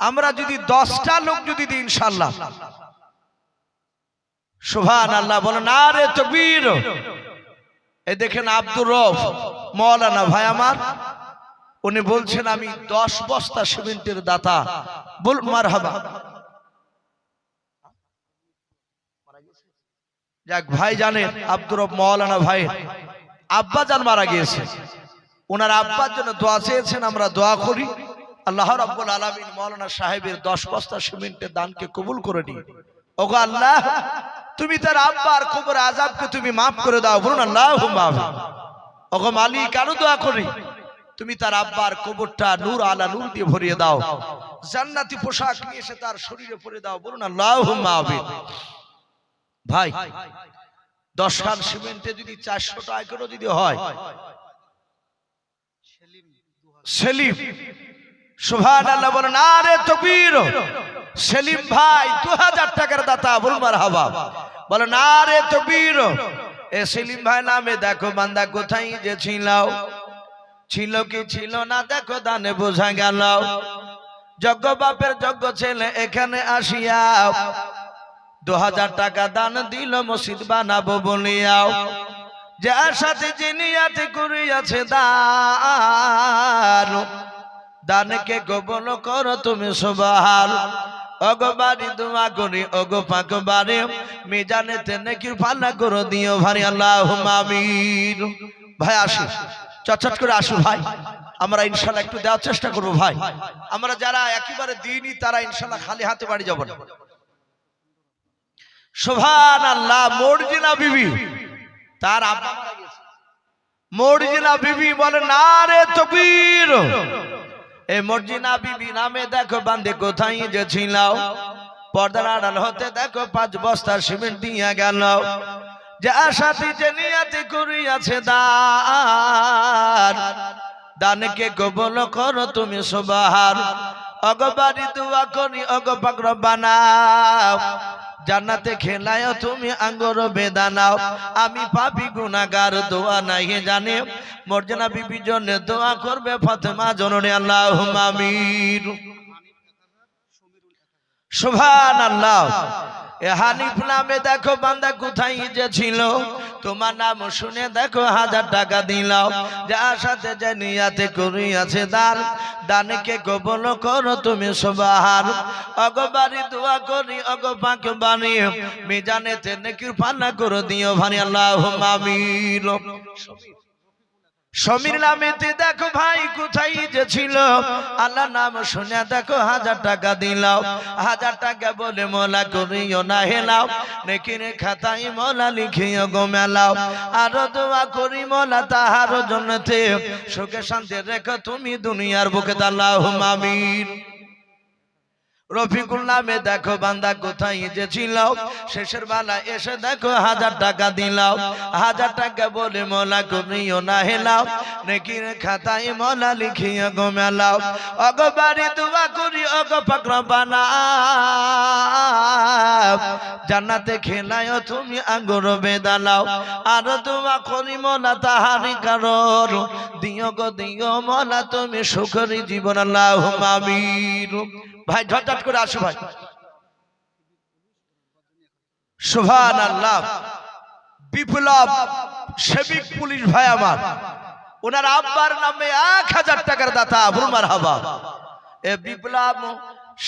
আমরা যদি 10টা লোক যদি দিই, ইনশাআল্লাহ, সুবহানাল্লাহ বলেন, নারে তাকবীর। এই দেখেন আব্দুর রব মাওলানা ভাই আমার, উনি বলছেন আমি 10 বস্তা সিমেন্টের দাতা, বল মারহাবা। যাক ভাই জানেন আব্দুর রব মাওলানা ভাই আব্বা জান মারা গিয়েছে, ওনার আব্বার জন্য দোয়া চেয়েছেন, আমরা দোয়া করি আল্লাহ রাব্বুল আলামিন মাওলানা সাহেবের 10 বস্তা সিমেন্টের দানকে কবুল করে নিন। ওগো আল্লাহ, তুমি তার আব্বার কবর আযাবকে তুমি maaf করে দাও, বলুন আল্লাহুম্মা আমিন। ওগো মালিক, আরো দোয়া করি তুমি তার আব্বার কবরটা নূর আলা নূর দিয়ে ভরিয়ে দাও, জান্নাতি পোশাক নিয়ে এসে তার শরীরে পরে দাও, বলুন আল্লাহুম্মা আমিন। ভাই 10 খান সিমেন্টে যদি 400 টাকা করে যদি হয়, সেলিম সুবহানাল্লাহ বলেন, নারে তাকবীর। সেলিম ভাই 2000 টাকার দাতা, বলুন মারহাবা, বলেন নারে তাকবীর। এ সেলিম ভাই নামে দেখো বান্দা কোথায় যে ছিল কি ছিল না, দেখো দানে বোঝা গেল, যোগ্য বাপের যোগ্য ছেলে এখানে আসিয়া 2000 টাকা দান দিল মসজিদ বানাবো বলিয়াও, যার সাথে জিনিয়াতে করিয়াছে দান, দানকে কবুল করো তুমি সুবহান। ওগো বাড়ি দোয়া করি, ওগো পাক বাড়ি মিজানেতে নেকির পাল্লা করে দিও ভাই, আল্লাহুম্মা আমিন। ভাই আসি, চটচট করে আসু ভাই, আমরা ইনশাআল্লাহ একটু দেওয়ার চেষ্টা করব ভাই। আমরা যারা একেবারে দিইনি তারা ইনশাআল্লাহ খালি হাতে বাড়ি যাব না। সুবহানাল্লাহ। মর্জিনা বিবি, তার আব্বা মারা গেছে, মর্জিনা বিবি বলে নারে তাকবীর। এই মর্জিনা বিবি নামে দেখো বান্দে কোথায় যে ছিল, পর্দার আড়াল হতে দেখো 5 বস্তা সিমেন্ট দিয়া গেল, যার সাথে যে নিয়ত করিয়াছে দান, দানকে কবুল করো তুমি সুবহান। ওগো বাড়ি দোয়া করি, ওগো পাক রব্বানা জান্নাতে খেলায় তুমি আঙ্গুর বেদানাও, আমি পাপী গুনাহগার দোয়া নাই জানে, মর্জিনা বিবির জন্য দোয়া করবে ফাতেমা জননী, আল্লাহুম্মা আমিন। সুবহানাল্লাহ। এ হানিফ নামে দেখো বান্দা কোথায় যে ছিল, তোমার নাম শুনে দেখো 1000 টাকা দিলাম, যার সাথে যে নিয়াতে করিয়াছে দান, দানকে কবুল করো তুমি সুবহান। অগবারি দোয়া করি অগ পাক বাণী, মিজানেতে নেকির পানা করে দিও ভানি আল্লাহুম্মা আমিন। সমীর নামেতে দেখো ভাই কোথায় যে ছিল, আল্লাহ নাম শুনে দেখো 1000 টাকা দিলাম, 1000 টাকা বলে মোলা করিও না হেলাও, নেকির খাতায় মোলা লিখিও গো মেলাও, আর দোয়া করি মোলা তাহার জন্নতে, সুখে শান্তি রেখো তুমি দুনিয়ার বুকে আল্লাহুম্মা আমিন। রফিকুল নামে দেখো বান্দা কোথায় যে ছিল, শেষের বেলা এসে দেখো 1000 টাকা দিলাম, 1000 টাকা বলে মোলা করিও না হেলাও, নেকির খাতায় মোলা লিখিও গো মেলাও, অগবারি দোয়া করি অগ পাক রব্বানা, জান্নাতে খেলায় তুমি আঙ্গুর বেদালাও, আর দোয়া করি মোলা তাহারি কারণ, দিও গো দিও মোলা তুমি সুখী জীবন আল্লাহুম্মা আমিন। ভাই ঝটঝট করে আসো ভাই, সুবহানাল্লাহ। বিপ্লব সেবিক পুলিশ ভাই আমার, ওনার আব্বার নামে 1000 টাকার দাতা, বলুন মারহাবা। এ বিপ্লব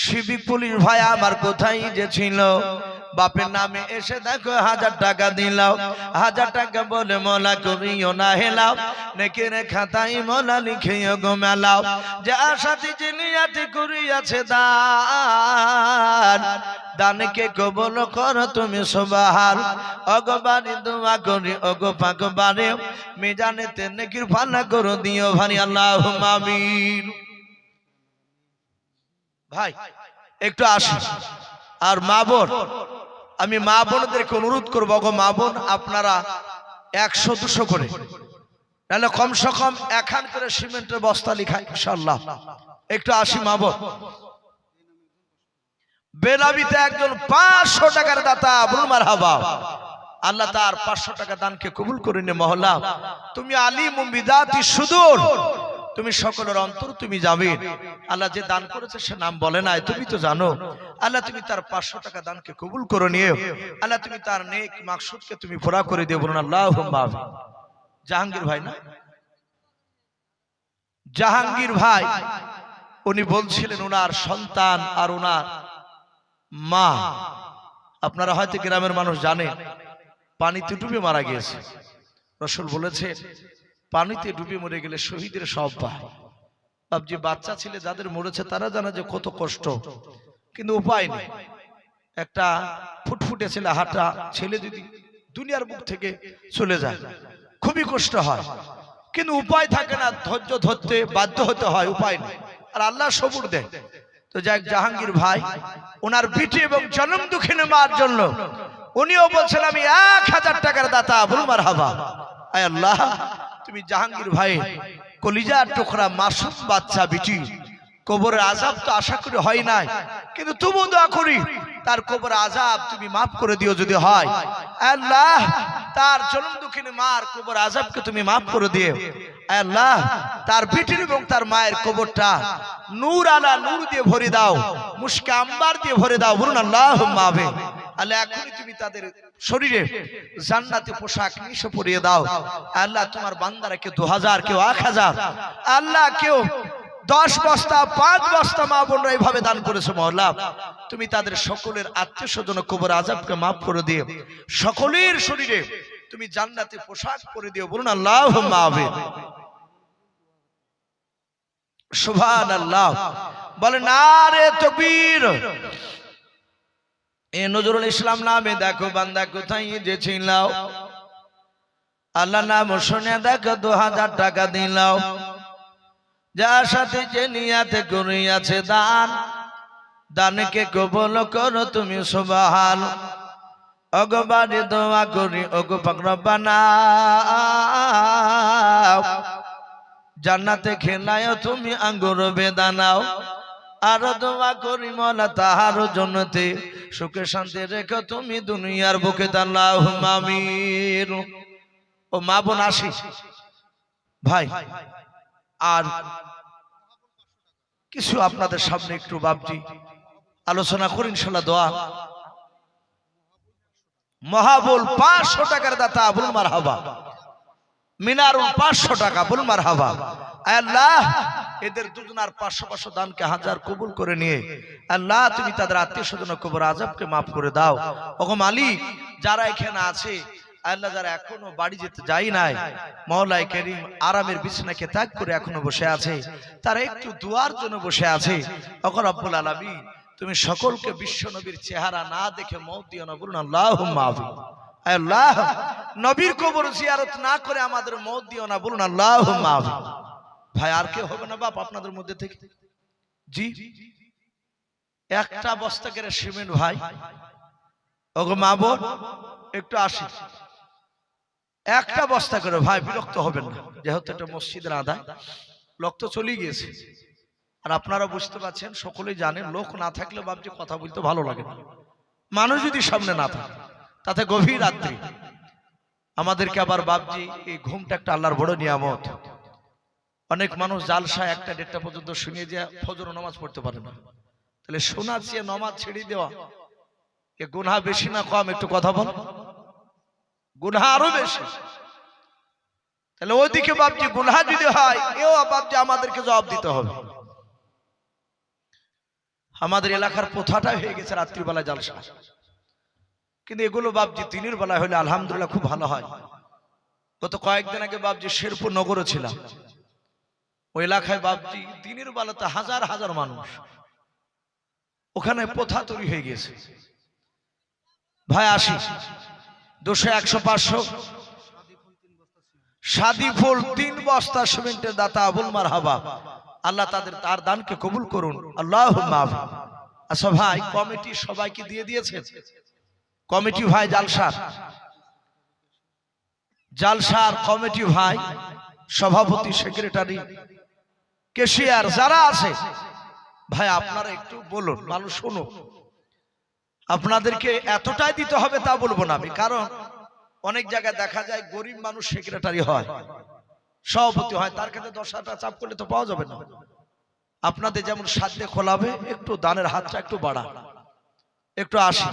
সেবিক পুলিশ ভাই আমার কোথায় যে ছিল, বাপের নামে এসে দেখো 1000 টাকা দিলাও, 1000 টাকা বলে মোলা করিও না হেলাও, নেকির খাতায় মোলা লিখিও গো মেলাও, যার সাথে যে নিয়াতে করিয়াছে দান, দানকে কবুল করো তুমি সুবহান। অগবারি দোয়া করি অগো পাক বারে, মিজানেতে নেকির পানা করে দিও ভানি আল্লাহুম্মা আমিন। ভাই একটু আসুন। আর মা বোন, আমি মা বোনদেরকে অনুরোধ করবো, গো মা বোন আপনারা 100-200 করে, নাহলে কমসে কম 1 করে সিমেন্টের বস্তা লিখা ইনশাআল্লাহ। একটু আসি মা বোন। বেনাবিতে একজন 500 টাকার দাতা, বলুন মারহাবা। আল্লাহ তার 500 টাকা দানকে কবুল করে নে মহল্লা। তুমি আলিমুম বিদাতি সুদূর, তুমি সকলের অন্তর তুমি যাবে। আল্লাহ যে দান করেছে সে নাম বলে নাই, তুমি তো জানো। আল্লাহ তুমি তার 500 টাকা দানকে কবুল করে নিও। আল্লাহ তুমি তার নেক মাকসুদকে তুমি পুরা করে দিও, বলুন আল্লাহুম্মা আমিন। জাহাঙ্গীর ভাই না, জাহাঙ্গীর ভাই উনি বলছিলেন ওনার সন্তান আর ওনার মা, আপনারা হয়তো গ্রামের মানুষ জানেন, পানিতে ডুবে মারা গিয়েছে। রাসূল বলেছে পানিতে ডুবে মরে গেলে শহীদের সব পায়। যে বাচ্চা ছেলে যাদের মরেছে তারা জানে যে কত কষ্ট, কিন্তু উপায় নেই। একটা ফুটফুটে ছেলে হাঁটা ছেলে যদি দুনিয়ার বুক থেকে চলে যায় খুবই কষ্ট হয়, কিন্তু উপায় থাকে না, ধৈর্য ধরতে বাধ্য হতে হয়, উপায় নেই। আর আল্লাহ সবুর দেয়। তো যাক, জাহাঙ্গীর ভাই ওনার বিটি এবং জনম দুঃখিনী মার জন্য উনিও বলছেন আমি 1000 টাকার দাতা, বলুন মারহাবা। আয় আল্লাহ, তুমি জাহাঙ্গীর ভাই কলিজার টুকরা মাসুম বাচ্চা বিটি, কবরের আযাব তো আশা করি হয় নাই, কিন্তু তবু দোয়া করি তার কবরের আযাব তুমি মাফ করে দিও যদি হয়। আল্লাহ তার জনম দুঃখিনী মার কবর আযাবকে তুমি মাফ করে দিও। আল্লাহ তার বিটির এবং তার মায়ের কবরটা নূর আলা নূর দিয়ে ভরে দাও, মুশকে আম্বার দিয়ে ভরে দাও, বলুন আল্লাহুম্মা আমিন। আল্লাহ এখনই তুমি তাদের শরীরে জান্নাতি পোশাক নিশো পরিয়ে দাও। আল্লাহ তোমার বান্দারা কেউ 2000, কেউ 1000, আল্লাহ কেউ 10 বস্তা 5 বস্তা মা বোনরা এইভাবে দান করেছে মওলা। তুমি তাদের সকলের আত্মীয় স্বজন কবর আযাবকে মাফ করে দিও, সকলের শরীরে তুমি জান্নাতি পোশাক পরে দিও, বলুন আল্লাহুম্মা আমিন। সুবহানাল্লাহ, বলে নারে তাকবীর। এ নজরুল ইসলাম নামে দেখো বান্দা কোথায় যে ছিল, আল্লাহ নাম শুনে দেখো 2000 টাকা দিলাও, যার সাথে যে নিয়াতে করিয়াছে দান, দানকে কবুল করো তুমি সুবহান। অগবারে দোয়া করি ওগো পাক রব্বানা, জান্নাতে খেলায় তুমি আঙ্গুর বেদানাও, আর দোয়া করি মওলা তাহার জন্নতে, সুখে শান্তি রেখো তুমি দুনিয়ার বুকে আল্লাহুম্মা আমিন। ও মা বোন আসি ভাই, আর কিছু আপনাদের সামনে একটু বাবজি আলোচনা করি ইনশাআল্লাহ। দোয়া মহাবুল 500 টাকার দাতা, বলুন মারহাবা। মিনারুল 500 টাকা, বলুন মারহাবা। আল্লাহ এদের দুজনার 500 দানকে হাজার কবুল করে নিয়ে আল্লাহ তুমি তাদের আত্মীয় স্বজন কবর আযাবকে মাফ করে দাও। ওগো মালিক, যারা এখানে আছে আল্লাহ, যারা এখনো বাড়ি যেতে যাই নাই, মওলাই করিম আরামের বিছানাকে ত্যাগ করে এখনো বসে আছে, তারা একটু দুয়ার জন্য বসে আছে। ওগো রব্বুল আলামিন, তুমি সকলকে বিশ্ব নবীর চেহারা না দেখে মওত দিও না, বলুন আল্লাহুম্মা আমিন। আল্লাহ নবীর কবর জিয়ারত না করে আমাদের মওত দিও না, বলুন আল্লাহুম্মা আমিন। ভাই আর কেউ হবে না বাপ আপনাদের মধ্যে থেকে? জি, একটা বস্তা করে সিমেন্ট ভাই। ওগো মা বোন একটু আসি, একটা বস্তা করে ভাই, বিরক্ত হবেন না, যেহেতু এটা মসজিদের আদায়, লোক তো চলে গিয়েছে। আর আপনারা বুঝতে পারছেন, সকলেই জানেন, লোক না থাকলে বাপজি কথা বলতে ভালো লাগে না। মানুষ যদি সামনে না থাকে, তাতে গভীর রাত্রি আমাদেরকে আবার বাপজি, এই ঘুমটা একটা আল্লাহর বড় নিয়ামত। অনেক মানুষ জালসা 1টা-1:30 পর্যন্ত শুনিয়ে যে ফজর নামাজ পড়তে পারে না। তাহলে শোনা চেয়ে নামাজ ছেড়ে দেওয়া, এ গুনাহ বেশি না কম? একটু কথা বল। গুনাহ আরো বেশি। তাহলে ওইদিকে বাপজি গুনাহ যদি হয়, এও বাপজি আমাদেরকে জবাব দিতে হবে। আমাদের এলাকার প্রথাটাই হয়ে গেছে রাত্রিবেলা জালসা, কিন্তু এগুলো বাপজি দিনের বেলায় হলে আলহামদুলিল্লাহ খুব ভালো হয়। গত কয়েকদিন আগে বাপজি শেরপুর নগরে ছিলাম, ওই এলাকায় বাপজি দিনের বেলাতে হাজার হাজার মানুষ, ওখানে প্রথা তৈরি হয়ে গেছে। ভাই আসি, 200, 100, 500 শাদি ফুল 3 বস্তা সিমেন্টের দাতা, বলুন মারহাবা। আল্লাহ তার দানকে কবুল করুন, আল্লাহুম্মা আমিন। আচ্ছা ভাই, কমিটি সবাইকে দিয়ে দিয়েছে? কমিটি ভাই, জালসার কমিটি ভাই, সভাপতি, সেক্রেটারি, ক্যাশিয়ার যারা আছে ভাই, আপনারা একটু বলুন, মানুষ শুনো। আপনাদেরকে এতটাই দিতে হবে তা বলবো না আমি, কারণ অনেক জায়গায় দেখা যায় গরিব মানুষ সেক্রেটারি হয়, সভাপতি হয়, তার কাছে 10 টাকা চাপ করলে তো পাওয়া যাবে না। আপনাদের যেমন সাধ্যে খোলাবে, একটু দানের হাতটা একটু বাড়া, একটু আসি।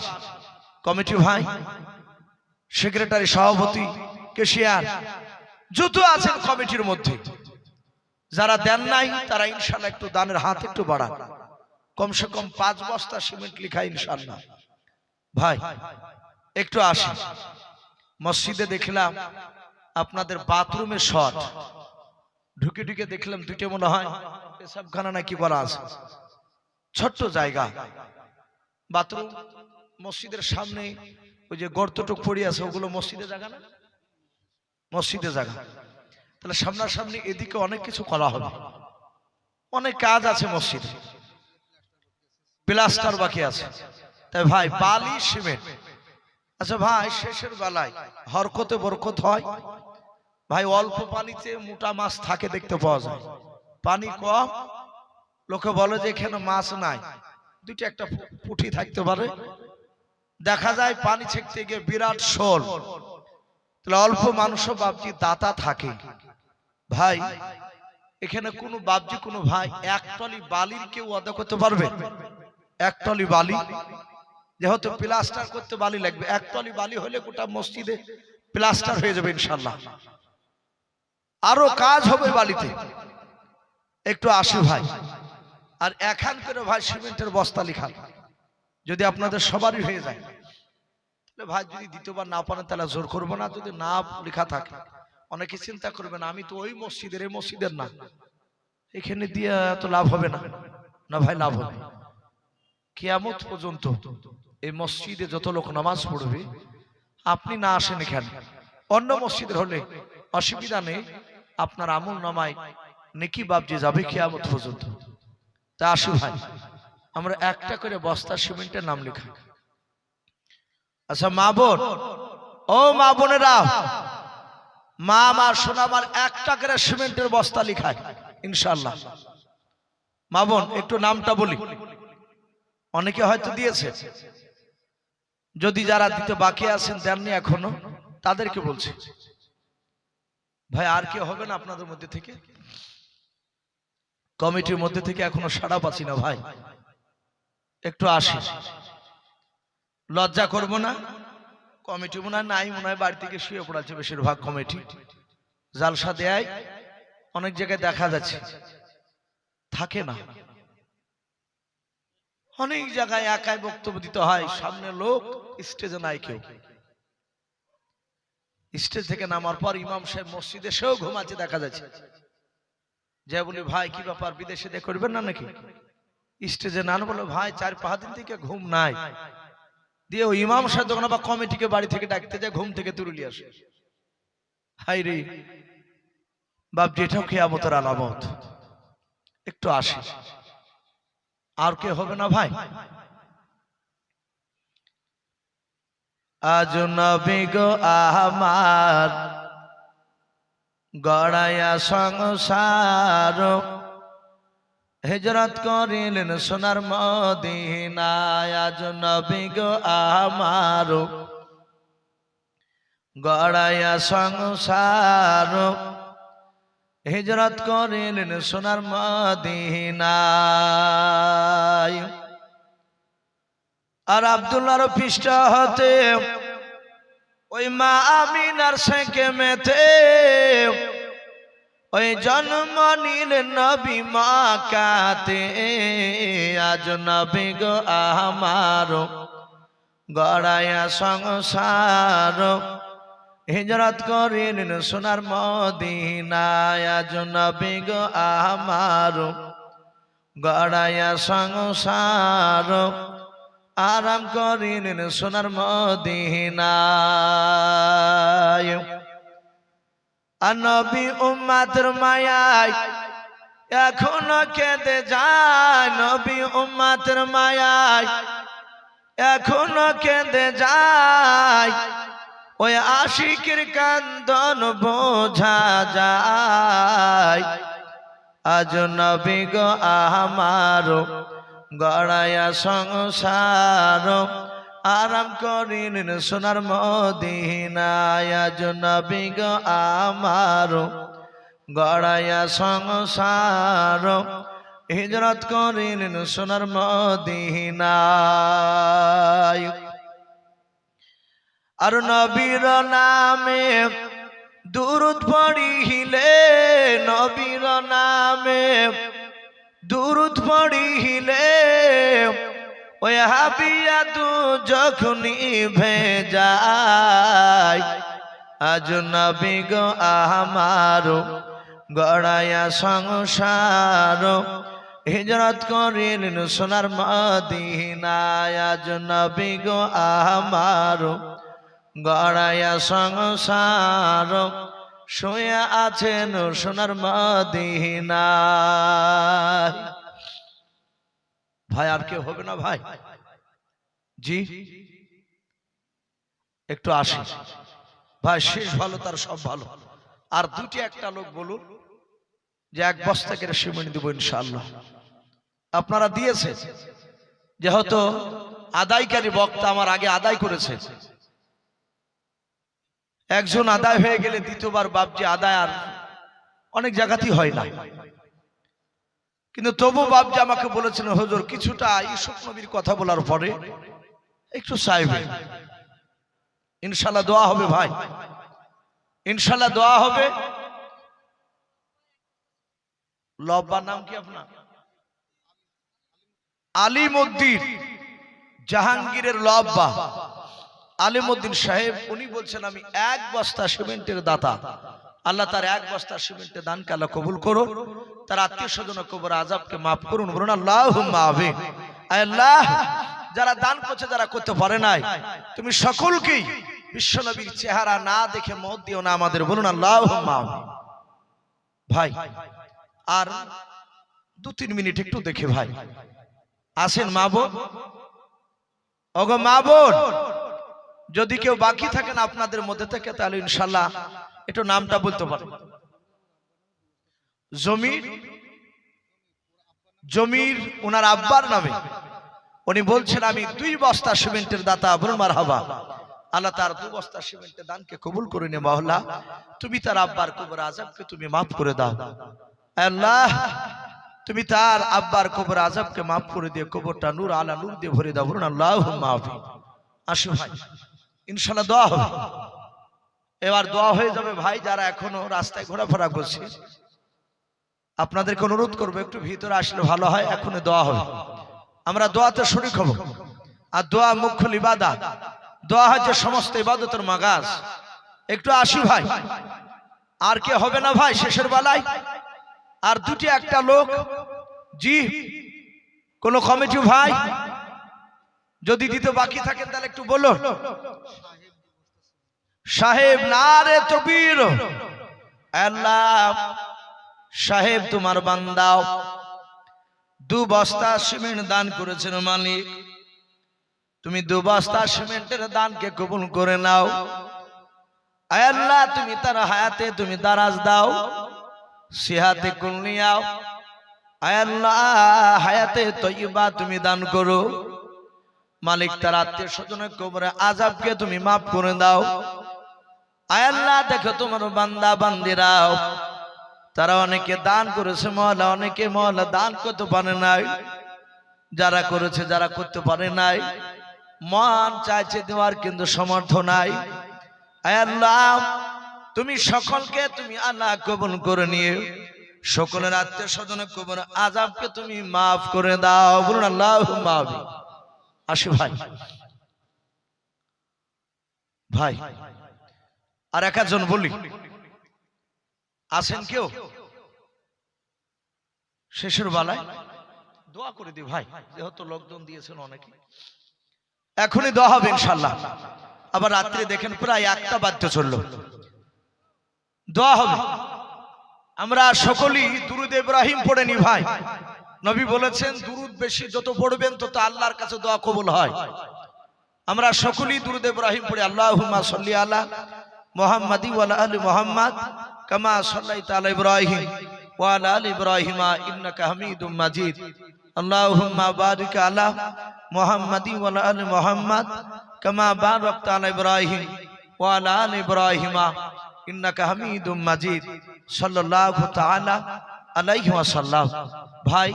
কমিটি ভাই, সেক্রেটারি, সভাপতি, ক্যাশিয়ার যত আছেন কমিটির মধ্যে, যারা দেন নাই তারা ইনশাআল্লাহ একটু দানের হাত একটু বাড়ান, কমসে কম 5 বস্তা সিমেন্ট লিখা ইনশাআল্লাহ। ভাই একটু আসি। মসজিদে দেখলাম আপনাদের বাথরুমের শট, ঢুকে ঢুকে দেখলাম 2টে মনে হয় পেশাবখানা নাকি করা আছে, ছোট্ট জায়গা বাথরুম। মসজিদের সামনে ওই যে গর্তটুক পড়ে আছে, ওগুলো মসজিদে জায়গা না? মসজিদে জায়গা। তাহলে সামনাসামনি এদিকে অনেক কিছু করা হবে, অনেক কাজ আছে মসজিদে, প্লাস্টার বাকি আছে। তাই ভাই বালি সিমেন্ট, আচ্ছা ভাই শেষের বেলায় হরকতে বরকত হয় ভাই। অল্প পানিতে মোটা মাছ থাকে দেখতে পাওয়া যায়, পানি কম, লোকে বলে যে এখানে মাছ নাই, 2টা-1টা পুঁটি থাকতে পারে, দেখা যায় পানি ছেঁকতে গিয়ে বিরাট শোল। তাহলে অল্প মানুষও বাপজি দাতা থাকে ভাই। এখানে কোনো বাপজি কোনো ভাই 1 টলি বালির কেউ আদা করতে পারবে? 1 টলি বালি, যেহেতু প্লাস্টার করতে বালি লাগবে, 1 টলি বালি হলে গোটা মসজিদে প্লাস্টার হয়ে যাবে ইনশাআল্লাহ, আরো কাজ হবে বালিতে। একটু আসে ভাই, আর 1 করে ভাই সিমেন্টের বস্তা লিখা, যদি আপনাদের সবারই হয়ে যায় তাহলে ভাই, যদি দ্বিতীয়বার না পারেন তাহলে জোর করবো না। যদি না লেখা থাকে, অনেকে চিন্তা করবেন আমি তো ওই মসজিদের, এই মসজিদের না, এখানে দিয়ে তো লাভ হবে না। না ভাই, লাভ হবে। কিয়ামত পর্যন্ত এই মসজিদে যত লোক নামাজ পড়বে, আপনি না আসেন এখানে, অন্য মসজিদের হলে অসুবিধা নেই, আপনার আমল নামায় নেকি বাপজি যাবে কিয়ামত পর্যন্ত। তা আসু ভাই, আমরা 1টা করে বস্তা সিমেন্টের নাম লেখা। আচ্ছা মা বোন, ও মা বোনেরা, মা আমার সোনা আমার, 1টা করে সিমেন্টের বস্তা লিখায় ইনশাআল্লাহ। মা বোন একটু নামটা বলি, অনেকে হয়তো দিয়েছে, যদি যারা দিতে বাকি আছেন দেননি এখনো, তাদেরকে বলছি ভাই, আর কি হবে না আপনাদের মধ্যে থেকে? কমিটির মধ্যে থেকে এখনো সাড়া পাচ্ছি না ভাই, একটু আসি, লজ্জা করব না, কমিটি মনে হয় নাই, মনে হয় বাড়ি থেকে শুয়ে পড়াচ্ছে বেশিরভাগ কমিটি। জালসা দেয় অনেক জায়গায় দেখা যাচ্ছে, থাকে না। অনেক জায়গায় একাই বক্তব্য দিতে হয়, সামনে লোক, স্টেজে নাই কেউ। স্টেজ থেকে নামার পর ইমাম সাহেব মসজিদে সেও ঘুমাচ্ছে দেখা যাচ্ছে। যে বলি ভাই কি ব্যাপার, বিদেশে দিয়ে করবেন না নাকি? স্টেজে না বলে ভাই 4-5 দিন থেকে ঘুম নাই। দিয়ে ওই ইমাম সাহেব যখন আবার কমিটিকে বাড়ি থেকে ডাকতে যায়, ঘুম থেকে তুলে নিয়ে আসে। হাই রে বাপজি, এটাও কিয়ামতের আলামত। একটু আসি, আর কে হবে না ভাই? আজ নবী গো আমার গড়াইয়া সংসার, হিজরত করিলেন সোনার মদিনায়। আজ নবী গো আমার গড়াইয়া সংসার, হিজরত করিলেন সোনার মদিনায়। আর আব্দুল্লাহর পৃষ্ঠ হতে ওই মা আমিনার সেকেমেতে ওই জন্ম নিলেন নবী মক্কাতে। আজ নবী গো আমার গড়াইয়া সংসার, হিজরত করিলেন সোনার মদিনায়। আজ নবী গো আমার গড়াইয়া সংসার, আরাম করিলেন সোনার মদিনায়। আর নবী উম্মাতের মায়ায় এখনো কেঁদে যায়, নবী উম্মাতের মায়ায় এখনো কেঁদে যায়। ওই আশিকের কান্দন বোঝা যায়। আজ নবী গো আমার গড়াইয়া সংসার, আরাম করিলেন সোনার মদিনায়। আজ নবী গো আমার গড়াইয়া সংসার, হিজরত করিলেন সোনার মদিনায়। আর নবীর নামে দুরূদ পড়িলে, নবীর নামে দুরূদ পড়িলে ওই হাবিয়া তু যখনই ভেজায়। আজ নবী গো আমার গড়াইয়া সংসার, হিজরত করিলেন সোনার মদিনায়। আজ নবী গো আমার গড়াইয়া সংসার, শুয়ে আছেন সোনার মদিনায়। ভাই আর কেউ হবে না ভাই? জি একটু আসি ভাই, শেষ ভালো তার সব ভালো। আর দুটি একটা লোক বলুন যে 1 বস্তা করে সিমেন্ট দেবো ইনশাআল্লাহ। আপনারা দিয়েছে, যেহেতু আদায়কারী বক্তা আমার আগে আদায় করেছে, একজন আদায় হয়ে গেলে দ্বিতীয়বার বাপজি আদায় আর অনেক জায়গাতেই হয় না। কিন্তু তবু বাপজি আমাকে বলেছেন হুজুর কিছুটা ইউসুফ নবীর কথা বলার পরে একটু চাইবে, ইনশাআল্লাহ দোয়া হবে ভাই, ইনশাআল্লাহ দোয়া হবে। লব্বার নাম কি আপনার? আলিমউদ্দিন জাহাঙ্গীরের লব্বা আলিমউদ্দিন সাহেব, উনি বলছেন আমি 1 বস্তা সিমেন্টের দাতা। আল্লাহ তার 1 বস্তা সিমেন্টের দানকে আল্লাহ কবুল করো, তার আত্মীয় স্বজন কবর আযাবকে মাফ করুন, বলুন আল্লাহুম্মা আমিন। আল্লাহ যারা দান করছে, যারা করতে পারে নাই, তুমি সকলকেই বিশ্বনবীর চেহারা না দেখে মওত দিও না আমাদের, বলুন আল্লাহুম্মা আমিন। ভাই আর 2-3 মিনিট একটু দেখে ভাই আসেন। মা বোন, ওগো মা বোন, যদি কেউ বাকি থাকেন আপনাদের মধ্যে থেকে, তাহলে ইনশাআল্লাহ একটু নামটা বলতে পারেন। জমির ওনার আব্বার নামে, উনি বলছেন আমি 2 বস্তা সিমেন্টের দাতা, বলুন মারহাবা। আল্লাহ তার 2 বস্তা সিমেন্টের দানকে কবুল করে নে মাওলা, তুমি তার আব্বার কবর আযাবকে তুমি মাফ করে দাও। আল্লাহ তুমি তার আব্বার কবর আযাবকে মাফ করে দিয়ে কবরটা নূর আলা নূর দিয়ে ভরে দাও, বলুন আল্লাহুম্মা আমিন। আসো ভাই ইনশাআল্লাহ দোয়া হবে। এবার দোয়া হয়ে যাবে। ভাই যারা এখনো রাস্তায় ঘোরাফেরা করছে আপনাদেরকে অনুরোধ করবো একটু ভিতরে আসলে ভালো হয়। এখনই দোয়া হবে, আমরা দোয়াতে শরীক হব। আর দোয়া মুখ্য ইবাদত, দোয়া হচ্ছে সমস্ত ইবাদতের মাগাজ। একটু আসি ভাই, আর কে হবে না ভাই শেষের বেলায়? আর দুটি একটা লোক, জি কোন কমিটি ভাই যদি দিতে বাকি থাকেন তাহলে একটু বলো। সাহেব নারে তাকবীর। আল্লাহ সাহেব তোমার বান্দা 2 বস্তা সিমেন্ট দান করেছেন মালিক, তুমি 2 বস্তা সিমেন্টের দানকে কবুল করে নাও। আয় আল্লাহ তুমি তার হায়াতে তুমি দারাজ দাও, সিহাতে কুল্লিয়াও। আয় আল্লাহ হায়াতে তয়্যিবা তুমি দান করো মালিক, তার আত্মীয় স্বজনের কবরে আযাবকে তুমি মাফ করে দাও। আয় আল্লাহ দেখো তোমার বান্দা বান্দিরাও তারা অনেকে দান করেছে মওলা, অনেকে মওলা দান করতে পারে নাই, যারা করেছে যারা করতে পারে নাই মন চাইছে দেওয়ার কিন্তু সামর্থ্য নাই। আয় আল্লাহ তুমি সকলকে তুমি আল্লাহ কবুল করে নিয়ে সকলের আত্মীয় স্বজনের কবর আযাবকে তুমি মাফ করে দাও। বলুন আল্লাহুম্মা আমিন। আসি ভাই, ভাই আর একজন বলি, আছেন কেউ শেষের বেলায় দোয়া করে দি ভাই, যেহেতু লোকজন দিয়েছেন অনেকে, এখনই দোয়া হবে ইনশাআল্লাহ। আবার রাত্রে দেখেন প্রায় 1টা বাজতে চললো, দোয়া হবে। আমরা সকলেই দুরুদ ইব্রাহিম পড়ে নি ভাই। নবী বলেছেন দুরুদ বেশি যত পড়বেন তত আল্লাহর কাছে দোয়া কবুল হয়। আমরা সকলেই দুরুদ ইব্রাহিম পড়ি। আল্লাহুম্মা সাল্লি আলা মুহাম্মাদি ওয়া আলা আলি মুহাম্মাদ কামা সাল্লাইতা আলা ইব্রাহিম ওয়া আলা আলি ইব্রাহিম ইন্নাকা হামিদুম মাজিদ। আল্লাহুম্মা বারিক আলা মুহাম্মাদি ওয়া আলা আলি মুহাম্মাদ কামা বারাকতা আলা ইব্রাহিম ওয়া আলা আলি ইব্রাহিম ইন্নাকা হামিদুম মাজিদ সাল্লাল্লাহু তাআলা আলাইহি ওয়াসাল্লাম। ভাই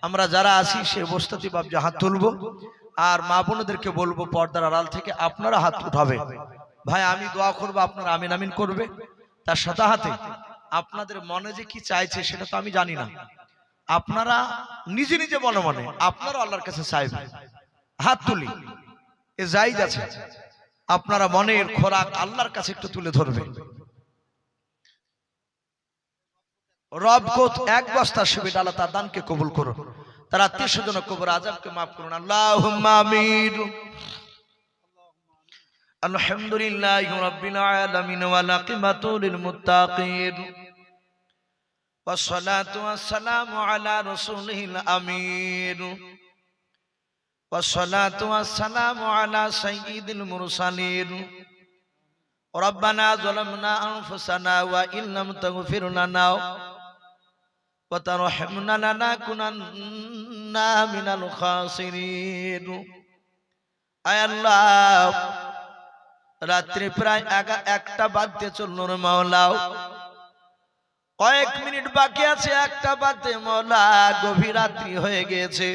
আমরা যারা আছি সে অবস্থাতে বাপ হাত তুলবো, আর মা বোনদেরকে বলবো পর্দার আড়াল থেকে আপনারা হাত উঠাবে। ভাই আমি দোয়া করবো, আপনারা আমিন আমিন করবে। তার সাথে হাতে আপনাদের মনে যে কি চাইছে সেটা তো আমি জানি না, আপনারা নিজে নিজে মনে মনে আপনারা আল্লাহর কাছে চাইবেন। হাত তুলি এ জায়েজ আছে, আপনারা মনের খোরাক আল্লাহর কাছে একটু তুলে ধরবেন। রব কোত 1 বস্তা সিমেন্ট আল্লাহ তার দানকে কবুল করুন, তার আত্মীয় স্বজনের কবর আযাবকে মাফ করুন। আল্লাহুম্মা আমিন। আলহামদুলিল্লাহি রাব্বিল আলামিন ওয়াল আকিবাতু লিল মুত্তাকিন ওয়াস সালাতু ওয়াস সালামু আলা রাসূলিল আমিন ওয়াস সালাতু ওয়াস সালামু আলা সাইয়্যিদিল মুরসালিন। রব্বানা যালামনা আনফুসানা ওয়া ইল্লাম তাগফির লানা ওয়া তারহামনা লানাকুনান্না মিনাল খাসিরিন। আয় আল্লাহ রাত্রি প্রায় 1টা বাজতে চলল রে মাওলা, কয়েক মিনিট বাকি আছে 1টা বাজতে। মাওলা গভীর রাত্রি হয়ে গেছে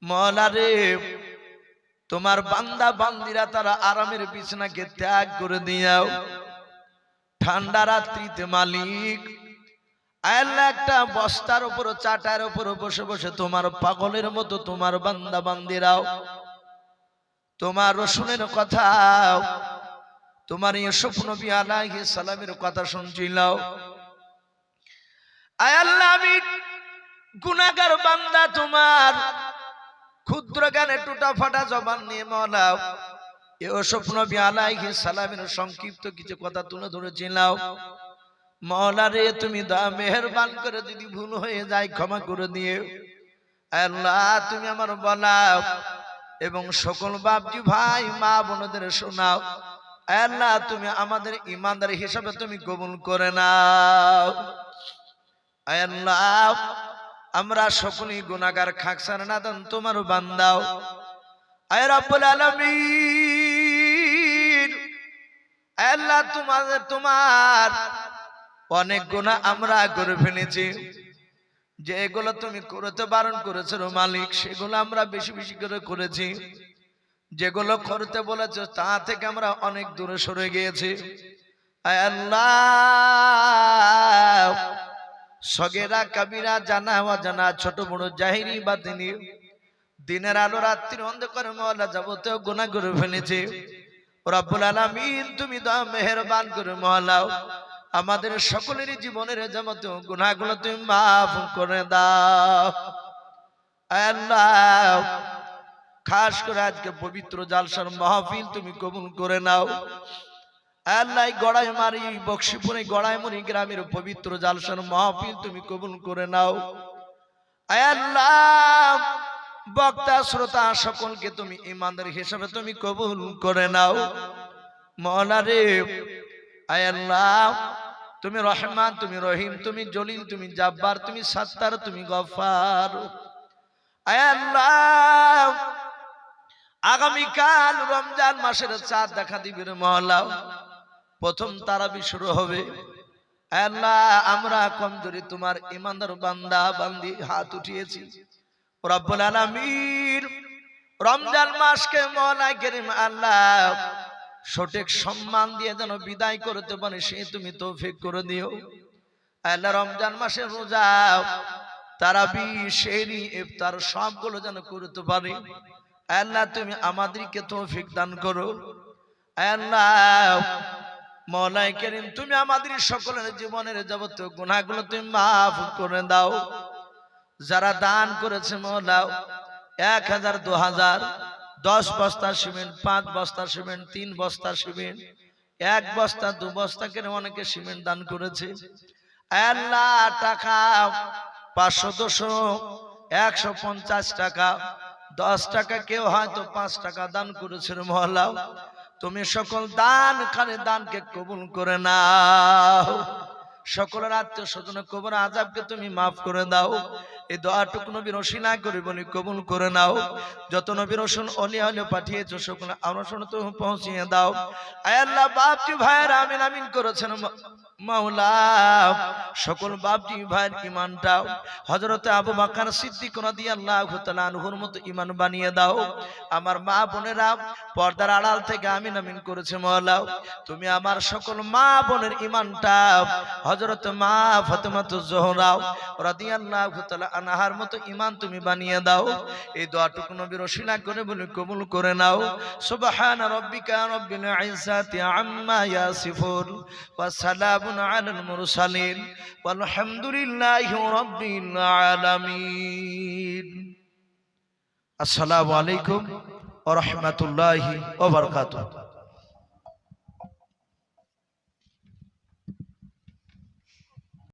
মাওলা রে, তোমার বান্দা বান্দিরা তারা আরামের বিছানাকে ত্যাগ করে দিয়াও ঠান্ডা রাত্রিতে মালিক আল্লাহ একটা বস্তার উপর চাটার উপর বসে বসে তোমার পাগলের মতো তোমার বান্দা বান্দিরাও তোমার রসুলের কথা, তোমার ইউসুফ নবী আলাইহিস সালামের কথা শুনছিল। আয় আল্লাহ আমি গুনাহগার বান্দা তোমার ক্ষুদ্র জ্ঞানে টুটা ফাটা জবান নিয়ে মাওলা ইউসুফ নবী আলাইহিস সালামের সংক্ষিপ্ত কিছু কথা তুলে ধরেছিলাম। মাওলা রে তুমি দয়া মেহেরবান করে যদি ভুল হয়ে যায় ক্ষমা করে দিও। আল্লাহ তুমি আমার বলা এবং সকল বাপজি ভাই মা বোনদের শোনাও। আল্লাহ তুমি আমাদের ইমানদার হিসাবে তুমি কবুল করে নাও। আল্লাহ আমরা সকলেই গুনাহগার খাকসার নাদান তোমার বান্দাও। আয় রব্বুল আলামিন আল্লাহ তোমার অনেক গুনাহ আমরা করে ফেলেছি, যেগুলো তুমি করতে বারণ করেছো মালিক সেগুলো আমরা বেশি বেশি করে করেছি। যেগুলো করতে বলেছে তা থেকে আমরা অনেক দূরে সরে গিয়েছি। আয় আল্লাহ, সগেরা কাবিরা, জানা অজানা, ছোট বড়, জাহিরি বাতিনি, দিনের আলো রাত্রির অন্ধকারে মওলা যাবতীয় গুনাহ করে ফেলেছে। রব্বুল আলামিন তুমি দয়া মেহেরবান করে মওলা আমাদের সকলের জীবনের যাবতীয় গুনাহগুলো তুমি মাফ করে দাও। আয় আল্লাহ, খাস করে আজকে পবিত্র জালসার মাহফিল তুমি কবুল করে নাও। আল্লাহ, গড়াইমারি বক্সিপুরে গড়াইমুড়ি গ্রামের পবিত্র জালসার মাহফিল তুমি কবুল করে নাও। আয় আল্লাহ, বক্তা শ্রোতা সকলকে তুমি ইমানদার হিসেবে তুমি কবুল করে নাও। মওলা রে, আয় আল্লাহ, তুমি রহমান, তুমি রহিম, তুমি জলিল, তুমি জাব্বার, তুমি সাত্তার, তুমি গফফার। আয় আল্লাহ, আগামীকাল রমজান মাসের চাঁদ দেখা দিবে রে মওলা, প্রথম তারাবি শুরু হবে। আল্লাহ, আমরা কমজোরি তোমার ইমানদার বান্দা বান্দি হাত উঠিয়েছি। রব্বুল আলামিন, রমজান মাসকে মওলা কারীম আল্লাহ সঠিক সম্মান দিয়ে যেন বিদায় করতে পারে সে তুমি তৌফিক করে দিও। আল্লাহ, রমজান মাসের রোজা, তারাবি, সেহরি, ইফতার সবগুলো যেন করতে পারি। আল্লাহ, তুমি আমাদেরকে তৌফিক দান করো। আল্লাহ, মওলা কারীম, তুমি আমাদের সকলের জীবনের যাবতীয় গুনাহগুলো তুমি মাফ করে দাও। যারা দান করেছে মওলা 1000, 2000, 10 বস্তা সিমেন্ট, 5 বস্তা সিমেন্ট, 3 বস্তা সিমেন্ট, 1 বস্তা 2 বস্তা করে অনেকে সিমেন্ট দান করেছে। আল্লাহ, টাকা 500, 200, 150 টাকা, 10 টাকা, কেউ হয়তো 5 টাকা দান করেছে মওলা। তুমি সকল দান খানে দানকে কবুল করে নাও। সকলের আত্মীয় স্বজন কবর আযাবকে তুমি মাফ করে দাও। এই দোয়াটুকু নবীর ওসিলা করে বলি কবুল করে নাও। যত নবীর রাসূল ওলি আলে পাঠিয়েছো সকল আমার তুমি পৌঁছিয়ে দাও। আয় আল্লাহ, বাপজি ভাইয়ের আমিন আমিন করেছেন মাওলা, সকল বাপজি ভাইয়ের ঈমানটা হযরত আবু বকর সিদ্দিক রাদিয়াল্লাহু তাআলা আনহুর মতো ঈমান বানিয়ে দাও। আমার মা বোনেরা পর্দার আড়াল থেকে আমিন আমিন করেছে মওলা, তুমি আমার সকল মা বোনের ঈমানটা হযরত মা ফাতেমাতুজ জোহরা রাদিয়াল্লাহু তাআলা আনহার মতো ঈমান তুমি বানিয়ে দাও। এই দোয়াটুকু নবীর ওসিলা করে বলে কবুল করে নাও। সুবহান রাব্বিকা রাব্বিল ইজ্জাতি আম্মা ইয়াসিফুন ওয়া সালামুন আলাল মুরসালিন ওয়ালহামদুলিল্লাহি রাব্বিল আলামিন। আসসালামু আলাইকুম ওয়া রাহমাতুল্লাহি ওয়া বারাকাতুহু।